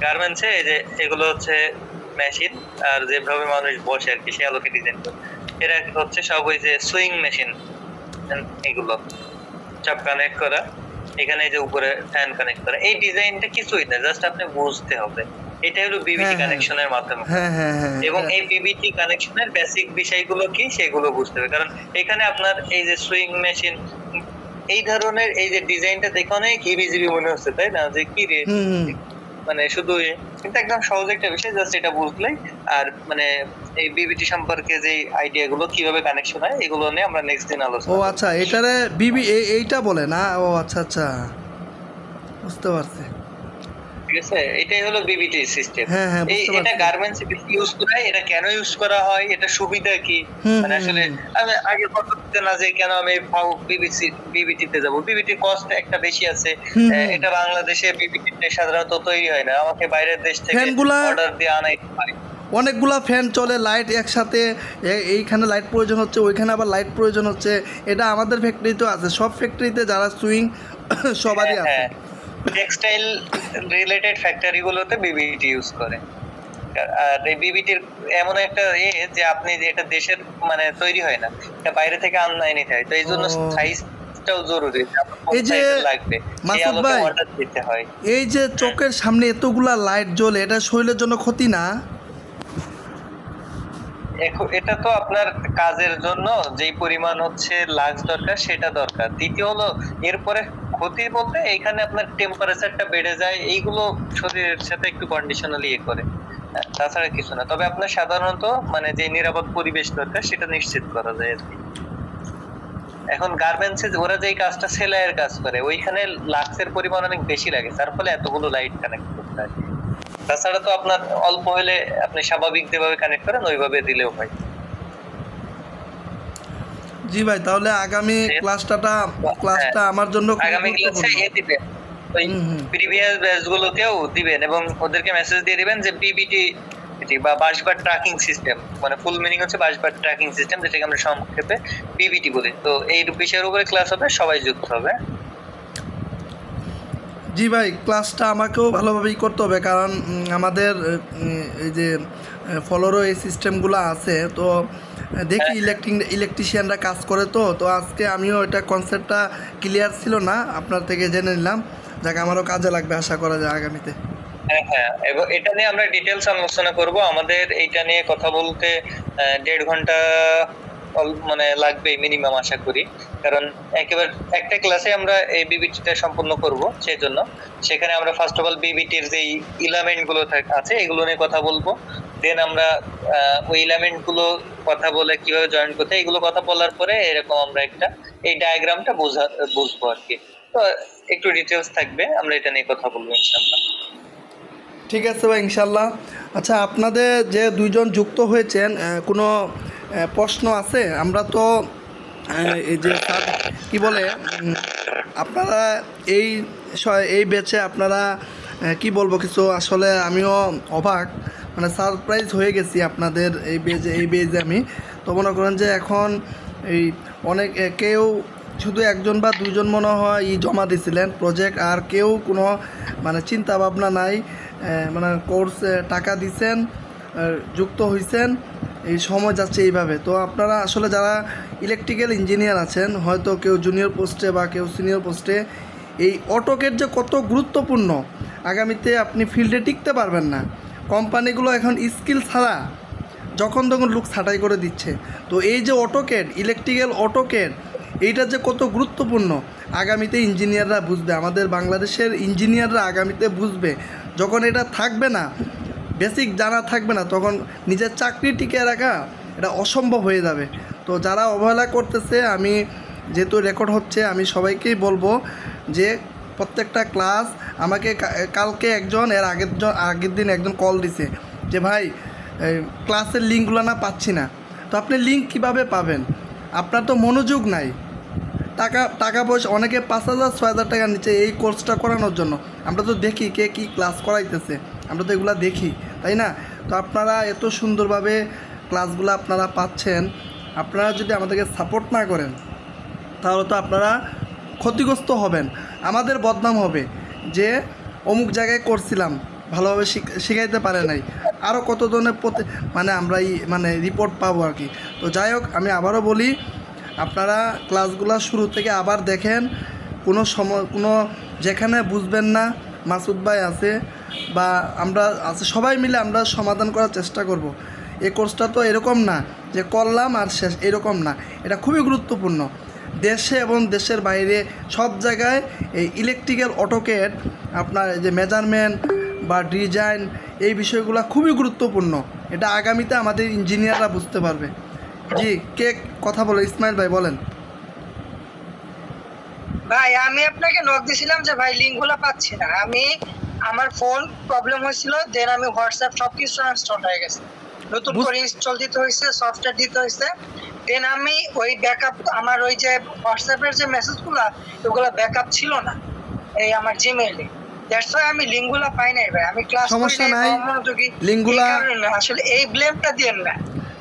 গার্মেন্টসে এই যে এগুলো হচ্ছে মেশিন, আর যেভাবে মানুষ বসে আর কি সে আলোকে ডিজাইন করে, এরা হচ্ছে সব ওই যে সুইং মেশিন, এগুলো চাপ কানেক্ট করা, এখানে যে উপরে ফ্যান কানেক্ট করা, এই ডিজাইনটা কিছুই না, জাস্ট আপনি বুঝতে হবে। এটা হলো বিবিটি কানেকশনের মাধ্যমে, এবং এই বিবিটি কানেকশনের বেসিক বিষয়গুলো কি সেগুলো বুঝতে হবে। কারণ এখানে আপনার এই যে সুইং মেশিন, এই ধরনের এই যে ডিজাইনটা দেখে অনেক হিবিজিবি মনে হচ্ছে, তাই না, যে কি রে মানে শুধু কিন্তু একদম সহজ একটা বিষয়, জাস্ট এটা বুঝলেই। আর মানে এই বিবিটি সম্পর্কে যে আইডিয়া গুলো কিভাবে কানেকশন হয় এগুলো নিয়ে আমরা নেক্সট দিন ও আলোচনা করব। আচ্ছা, এটারে এইটা বলে না? ও আচ্ছা আচ্ছা, বুঝতে পারছি। ঠিক আছে, এটাই হলো বিবিটি সিস্টেম। হ্যাঁ হ্যাঁ, বুঝতে এটা পারছি। গার্মেন্টস বেশি ইউজ করা হয়, এটা কেন ইউজ করা হয়, এটা সুবিধা কি, হুম, মানে হুম, আসলে হুম। আমি আগে কথা বলতে না যে কেন আমি বিবিটিতে যাব, বিবিটি কস্ট একটা বেশি আছে। হুম, হুম। এটা বাংলাদেশে বিবিটিতে সাধারণত তৈরি হয় না, আমাকে বাইরের দেশ থেকে ফ্যানগুলা অর্ডার দিয়ে আনাইতে হয়। অনেকগুলা ফ্যান চলে, লাইট একসাথে, এইখানে লাইট প্রয়োজন হচ্ছে, ওইখানে আবার লাইট প্রয়োজন হচ্ছে। এটা আমাদের ফ্যাক্টরিতেও আছে, সব ফ্যাক্টরিতে যারা সুইং সবারই আছে। হ্যাঁ, টেক্সটাইল রিলেটেড ফ্যাক্টরি গুলোতে বিবিটি ইউজ করে। আর এই বিবিটির এমন একটা যে আপনি এটা দেশের মানে তৈরি হয় না, এটা বাইরে থেকে আমদানি নিতে হয়, তো এই জন্য ও। সাইজটাও জরুরি, এই যে লাগবে সেই মাসুদ আলোকে ভাই, অর্ডার দিতে হয়। এই যে চোখের সামনে এতগুলা লাইট জ্বলে, এটা শরীরের জন্য ক্ষতি না? এটা তো আপনার কাজের জন্য যেই পরিমাণ হচ্ছে লাক্স দরকার সেটা দরকার। দ্বিতীয় হলো এরপরে ক্ষতি বলতে এখানে আপনার টেম্পারেচারটা বেড়ে যায়, এইগুলো শরীরের সাথে একটু কন্ডিশনালি করে, তাছাড়া কিছু না। তবে আপনার সাধারণত মানে যে নিরাপদ পরিবেশ দরকার সেটা নিশ্চিত করা যায় আর কি। এখন গার্মেন্টসে ওরা যেই কাজটা সেলাইয়ের কাজ করে, ওইখানে লাক্সের পরিমাণ অনেক বেশি লাগে, তার ফলে এতগুলো লাইট কানেক্ট করতে হয়। তাছাড়া তো আপনার অল্প হলে আপনি স্বাভাবিক যেভাবে কানেক্ট করেন ওইভাবে দিলেও হয়। জি ভাই, তাহলে আগামী ক্লাসটা আমার জন্য খুব আগামী ক্লাসে গুরুত্বপূর্ণ। দিবেন, ওই হুম, হুম। প্রিভিয়াস ব্যাচ গুলোকেও দিবেন এবং ওদেরকে মেসেজ দিয়ে দিবেন যে বিবিটি বা বাসবার ট্র্যাকিং সিস্টেম, মানে ফুল মিনিং হচ্ছে বাসবার ট্র্যাকিং সিস্টেম, যেটাকে আমরা সংক্ষেপে বিবিটি বলি। তো এই বিষয়ের উপরে ক্লাস হবে, সবাই যুক্ত হবে। জি ভাই, ক্লাসটা আমাকেও ভালোভাবেই করতে হবে, কারণ আমাদের এই যে ফলোরও এই সিস্টেমগুলো আছে, তো দেখি ইলেকট্রিশিয়ানরা কাজ করে, তো আজকে আমিও এটা কনসেপ্টটা ক্লিয়ার ছিল না, আপনার থেকে জেনে নিলাম। যাক, আমারও কাজে লাগবে আশা করা যায় আগামীতে। হ্যাঁ হ্যাঁ, এবং এটা নিয়ে আমরা ডিটেলস আলোচনা করব। আমাদের এইটা নিয়ে কথা বলতে 1.5 ঘন্টা মানে লাগবে মিনিমাম আশা করি, কারণ একেবারে একটা ক্লাসে আমরা এই বিবিটিটা সম্পূর্ণ করব। সেই জন্য সেখানে আমরা ফার্স্ট অফ অল বিবিটির যে এলিমেন্ট গুলো আছে এগুলো নিয়ে কথা বলবো, দেন আমরা ওই এলিমেন্ট গুলো কথা বলে কিভাবে জয়েন করতে এগুলো কথা বলার পরে এরকম আমরা একটা এই ডায়াগ্রামটা বুঝবো আর কি। তো একটু ডিটেলস থাকবে, আমরা এটা নিয়ে কথা বলবো ইনশাআল্লাহ। ঠিক আছে ভাই, ইনশাল্লাহ। আচ্ছা, আপনাদের যে দুইজন যুক্ত হয়েছেন, কোনো প্রশ্ন আছে? আমরা তো এই যে স্যার কী বলে, আপনারা এই ব্যাচে আপনারা কি বলবো, কিছু আসলে আমিও অবাক, মানে সারপ্রাইজ হয়ে গেছি আপনাদের এই বেজে আমি। তো মনে করেন যে এখন এই অনেক কেউ শুধু একজন বা দুইজন মনে হয় জমা দিছিলেন প্রজেক্ট, আর কেউ কোনো মানে চিন্তা ভাবনা নাই, মানে কোর্সে টাকা দিছেন, যুক্ত হয়েছেন, এই সময় যাচ্ছে এইভাবে। তো আপনারা আসলে যারা ইলেকট্রিক্যাল ইঞ্জিনিয়ার আছেন, হয়তো কেউ জুনিয়র পোস্টে বা কেউ সিনিয়র পোস্টে, এই অটোকের যে কত গুরুত্বপূর্ণ, আগামীতে আপনি ফিল্ডে টিকতে পারবেন না। কোম্পানিগুলো এখন স্কিল ছাড়া যখন তখন লুক ছাঁটাই করে দিচ্ছে। তো এই যে অটোকেড, ইলেকট্রিক্যাল অটোকেড, এইটা যে কত গুরুত্বপূর্ণ, আগামীতে ইঞ্জিনিয়াররা বুঝবে, আমাদের বাংলাদেশের ইঞ্জিনিয়াররা আগামীতে বুঝবে। যখন এটা থাকবে না, বেসিক জানা থাকবে না, তখন নিজের চাকরি টিকে রাখা এটা অসম্ভব হয়ে যাবে। তো যারা অবহেলা করতেছে, আমি যেহেতু রেকর্ড হচ্ছে, আমি সবাইকেই বলবো যে প্রত্যেকটা ক্লাস আমাকে কালকে একজন, আগের দিন একজন কল দিছে যে ভাই ক্লাসের লিঙ্কগুলো না পাচ্ছি না। তো আপনি লিঙ্ক কিভাবে পাবেন? আপনার তো মনোযোগ নাই। টাকা পয়সা অনেকে 5,000 6,000 টাকা নিচ্ছে এই কোর্সটা করানোর জন্য। আমরা তো দেখি কে কী ক্লাস করাইতেছে, আমরা তো এগুলো দেখি, তাই না? তো আপনারা এত সুন্দরভাবে ক্লাসগুলো আপনারা পাচ্ছেন, আপনারা যদি আমাদেরকে সাপোর্ট না করেন তাহলে তো আপনারা ক্ষতিগ্রস্ত হবেন, আমাদের বদনাম হবে যে অমুক জায়গায় করছিলাম, ভালোভাবে শিখাইতে পারে নাই, আরও কত ধরনের মানে আমরা মানে রিপোর্ট পাবো আর কি। তো যাই হোক, আমি আবারও বলি, আপনারা ক্লাসগুলো শুরু থেকে আবার দেখেন, কোনো সময় যেখানে বুঝবেন না, মাসুদ ভাই আছে বা আমরা আছে, সবাই মিলে আমরা সমাধান করার চেষ্টা করব। এই কোর্সটা তো এরকম না যে করলাম আর শেষ, এরকম না, এটা খুবই গুরুত্বপূর্ণ। দেশে এবং দেশের বাইরে সব জায়গায় এই ইলেকট্রিক্যাল অটোকেড, আপনার যে মেজারমেন্ট, বা ডিজাইন, এই বিষয়গুলো খুবই গুরুত্বপূর্ণ। এটা আগামীতে আমাদের ইঞ্জিনিয়াররা বুঝতে পারবে। জি, কে কথা বলে? ইসমাইল ভাই বলেন। ভাই আমি আপনাকে নক দিছিলাম যে ভাই লিঙ্কগুলো পাচ্ছি না। আমার ফোন প্রবলেম হয়েছিল, দেন আমি হোয়াটসঅ্যাপ সবকিছু ইনস্টল হয়ে গেছে, নতুন করে ইনস্টল দিতে হয়েছে, সফটওয়্যার দিতে হয়েছে। দেন আমি ওই ব্যাকআপ, আমার ওই যে হোয়াটসঅ্যাপের যে মেসেজগুলো ওগুলো ব্যাকআপ ছিল না এই আমার জিমেইলে, দ্যাটস ওয়াই আমি লিঙ্কগুলো পাই নাই ভাই। আমি ক্লাস সমস্যা নাই, লিঙ্কগুলা আসলে এই ব্লেমটা দিয়েন না,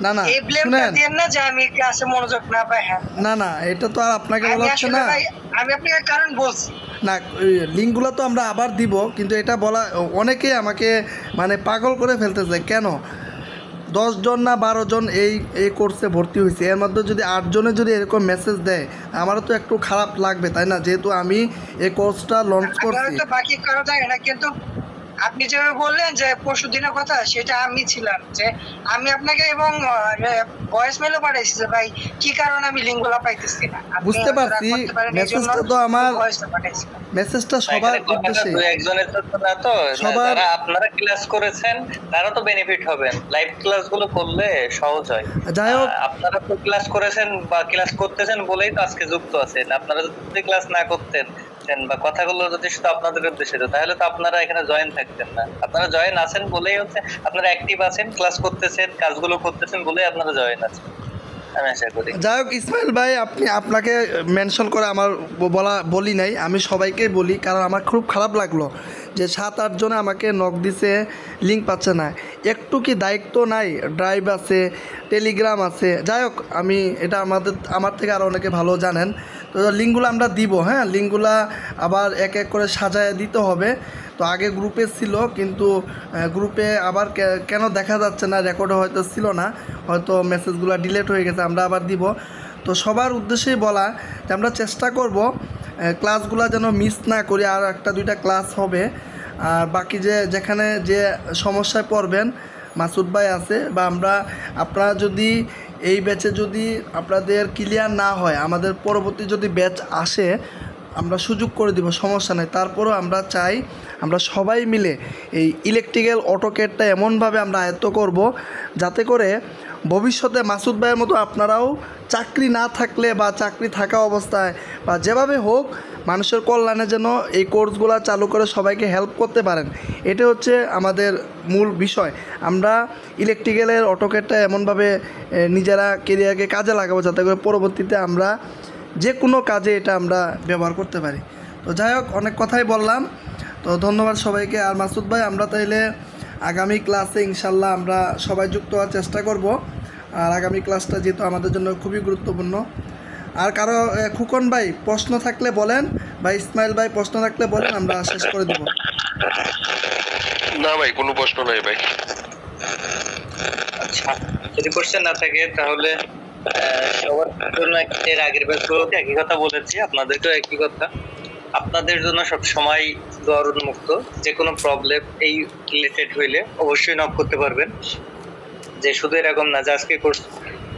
না না এই ব্লেমটা দিয়েন না যে আমি ক্লাসে মনোযোগ না পাই। হ্যাঁ না না, এটা তো আর আপনাকে বলা হচ্ছে না। আমি আপনাকে কারণ বলছি না, লিঙ্কগুলো তো আমরা আবার দিব, কিন্তু এটা বলা অনেকে আমাকে মানে পাগল করে ফেলতেছে। কেন 10 জন না 12 জন এই কোর্সে ভর্তি হয়েছে, এর মধ্যে যদি 8 জনে যদি এরকম মেসেজ দেয়, আমারও তো একটু খারাপ লাগবে, তাই না? যেহেতু আমি এই কোর্সটা লঞ্চ করছি। বাকি কারো থাকে না, কিন্তু আপনি যেভাবে বললেন যে পরশু দিনের কথা, সেটা আমি ছিলাম যে আমি আপনাকে এবং ভয়েস মেলও পাঠাইছি যে ভাই কি কারণে আমি লিঙ্কগুলো পাইতেছি না। বুঝতে পারছি, মেসেজটা তো আমার মেসেজটা সবার উদ্দেশ্যে, একজনের জন্য না তো, যারা আপনারা ক্লাস করেছেন তারা তো বেনিফিট হবেন। লাইভ ক্লাসগুলো করলে সহজ হয়। যাই হোক, আপনারা তো ক্লাস করেছেন বা ক্লাস করতেছেন বলেই তো আজকে যুক্ত আছেন। আপনারা যদি ক্লাস না করতেন বা কথাগুলো যদি শুধু আপনাদের উদ্দেশ্যে, তাহলে তো আপনারা এখানে জয়েন থাকতেন না। আপনারা জয়েন আছেন বলেই হচ্ছে, আপনারা অ্যাক্টিভ আছেন, ক্লাস করতেছেন, কাজগুলো করতেছেন বলেই আপনারা জয়েন আছেন। আমি আশা করি। যাই হোক ইসমাইল ভাই, আপনাকে মেনশন করে আমার বলি নাই, আমি সবাইকে বলি, কারণ আমার খুব খারাপ লাগলো যে 7-8 জনে আমাকে নক দিছে, লিঙ্ক পাচ্ছে না। একটু কি দায়িত্ব নাই? ড্রাইভ আছে, টেলিগ্রাম আছে। যাই হোক, আমি এটা আমার থেকে আরও অনেকে ভালো জানেন। তো লিঙ্কগুলো আমরা দিব, হ্যাঁ, লিঙ্কগুলো আবার এক এক করে সাজায় দিতে হবে। তো আগে গ্রুপে ছিল, কিন্তু গ্রুপে আবার কেন দেখা যাচ্ছে না, রেকর্ডে হয়তো ছিল না, হয়তো মেসেজগুলো ডিলিট হয়ে গেছে, আমরা আবার দিব। তো সবার উদ্দেশ্যেই বলা যে আমরা চেষ্টা করব ক্লাসগুলো যেন মিস না করি। আর 1-2টা ক্লাস হবে। আর বাকি যেখানে যে সমস্যায় পড়বেন, মাসুদ ভাই আছে, বা আপনারা যদি এই ব্যাচে যদি আপনাদের ক্লিয়ার না হয়, আমাদের পরবর্তী যদি ব্যাচ আসে আমরা সুযোগ করে দিব, সমস্যা নেই। তারপরেও আমরা চাই আমরা সবাই মিলে এই ইলেকট্রিক্যাল অটোকেটটা এমনভাবে আমরা আয়ত্ত করব যাতে করে ভবিষ্যতে মাসুদ ভাইয়ের মতো আপনারাও চাকরি না থাকলে বা চাকরি থাকা অবস্থায় বা যেভাবে হোক মানুষের কল্যাণে যেন এই কোর্সগুলো চালু করে সবাইকে হেল্প করতে পারেন। এটা হচ্ছে আমাদের মূল বিষয়। আমরা ইলেকট্রিক্যালের অটোকেটটা এমনভাবে নিজেরা কেরিয়ারকে কাজে লাগাবো যাতে করে পরবর্তীতে আমরা যে কোনো কাজে এটা আমরা ব্যবহার করতে পারি। তো যাই হোক, অনেক কথাই বললাম, তো ধন্যবাদ সবাইকে। আর মাসুদ ভাই, আমরা তাইলে আগামী ক্লাসে ইনশাল্লাহ আমরা সবাই যুক্ত হওয়ার চেষ্টা করব। আর আগামী ক্লাসটা যেহেতু আমাদের জন্য খুবই গুরুত্বপূর্ণ। আর কারো খুকন ভাই প্রশ্ন থাকলে বলেন, বা ইসমাইল ভাই প্রশ্ন থাকলে বলেন, আমরা শেষ করে দেব। না ভাই, কোনো প্রশ্ন নাই ভাই। আচ্ছা, যদি কোশ্চেন না থাকে তাহলে সবার জন্য এর আগের ব্যাচগুলোতে একই কথা বলেছি, আপনাদেরকেও একই কথা। আপনাদের জন্য সব সময় দোয়ার উন্মুক্ত। যে কোনো প্রবলেম এই রিলেটেড হইলে অবশ্যই নক করতে পারবেন। যে শুধু এরকম না যে আজকে কোর্স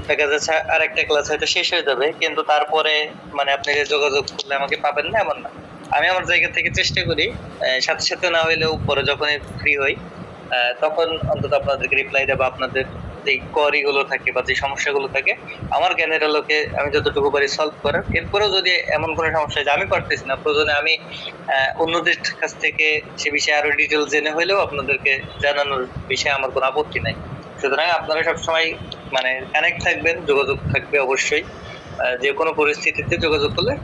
দেখা যাচ্ছে আর একটা ক্লাস হয়তো শেষ হয়ে যাবে, কিন্তু তারপরে মানে আপনি যোগাযোগ করলে আমাকে পাবেন না, এমন না। আমি আমার জায়গা থেকে চেষ্টা করি সাথে সাথে না হইলেও পরে যখন ফ্রি হই তখন অন্তত আপনাদেরকে রিপ্লাই দেবো। আপনাদের যে কোয়ারিগুলো থাকে বা যে সমস্যাগুলো থাকে আমার জ্ঞানের আলোকে আমি যতটুকু পারি সলভ করার। এরপরেও যদি এমন কোনো সমস্যা যে আমি পারতেছি না, প্রয়োজনে আমি অন্যদের কাছ থেকে সে বিষয়ে আরো ডিটেল জেনে হইলেও আপনাদেরকে জানানোর বিষয়ে আমার কোনো আপত্তি নাই। সুতরাং আপনারা সবসময় মানে কানেক্ট থাকবেন, যোগাযোগ থাকবে অবশ্যই। যে কোনো পরিস্থিতিতে যোগাযোগ করলে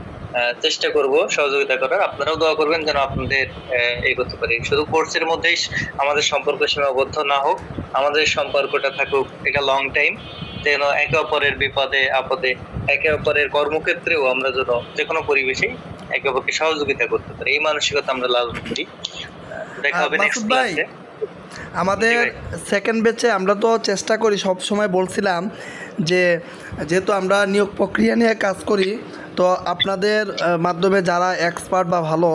চেষ্টা করব সহযোগিতা করার। আপনারাও দোয়া করবেন যেন আপনাদের এই করতে পারি। শুধু কোর্সের মধ্যেই আমাদের সম্পর্ক সীমাবদ্ধ না হোক, আমাদের সম্পর্কটা থাকুক এটা লং টাইম, যেন একে অপরের বিপদে আপদে, একে অপরের কর্মক্ষেত্রেও আমরা যেন যে কোনো পরিবেশেই একে অপরকে সহযোগিতা করতে পারি, এই মানসিকতা আমরা লালন করি। দেখা হবে নেক্সট ক্লাসে। আমাদের সেকেন্ড ব্যাচে আমরা তো চেষ্টা করি, সব সময় বলছিলাম যে যেহেতু আমরা নিয়োগ প্রক্রিয়া নিয়ে কাজ করি, তো আপনাদের মাধ্যমে যারা এক্সপার্ট বা ভালো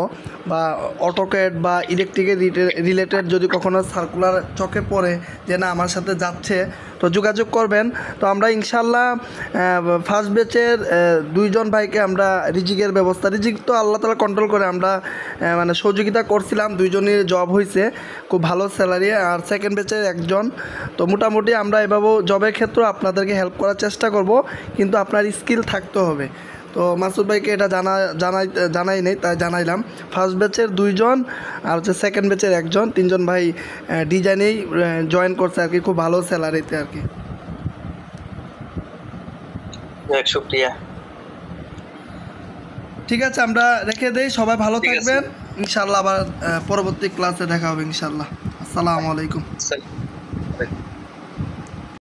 বা অটোক্যাড বা ইলেকট্রিকের রিলেটেড যদি কখনো সার্কুলার চোখে পড়ে যে না আমার সাথে যাচ্ছে, তো যোগাযোগ করবেন। তো আমরা ইনশাল্লাহ ফার্স্ট ব্যাচের 2 জন ভাইকে আমরা রিজিকের ব্যবস্থা, রিজিক তো আল্লাহ তাআলা কন্ট্রোল করে, আমরা মানে সহযোগিতা করছিলাম, 2 জনের জব হয়েছে, খুব ভালো স্যালারি। আর সেকেন্ড ব্যাচের 1 জন। তো মোটামুটি আমরা এভাবেও জবের ক্ষেত্রে আপনাদেরকে হেল্প করার চেষ্টা করব, কিন্তু আপনার স্কিল থাকতে হবে। তো মাসুদ ভাইকে এটা জানাই নেই, তাই জানাইলাম। ফার্স্ট ব্যাচের 2 জন আর হচ্ছে সেকেন্ড ব্যাচের 1 জন, 3 জন ভাই ডিজাইনেই জয়েন করছে আর কি, খুব ভালো স্যালারিতে আর কি। শুক্রিয়া। ঠিক আছে, আমরা রেখে দেই, সবাই ভালো থাকবেন ইনশাআল্লাহ। আবার পরবর্তী ক্লাসে দেখা হবে ইনশাআল্লাহ। আসসালামু আলাইকুম।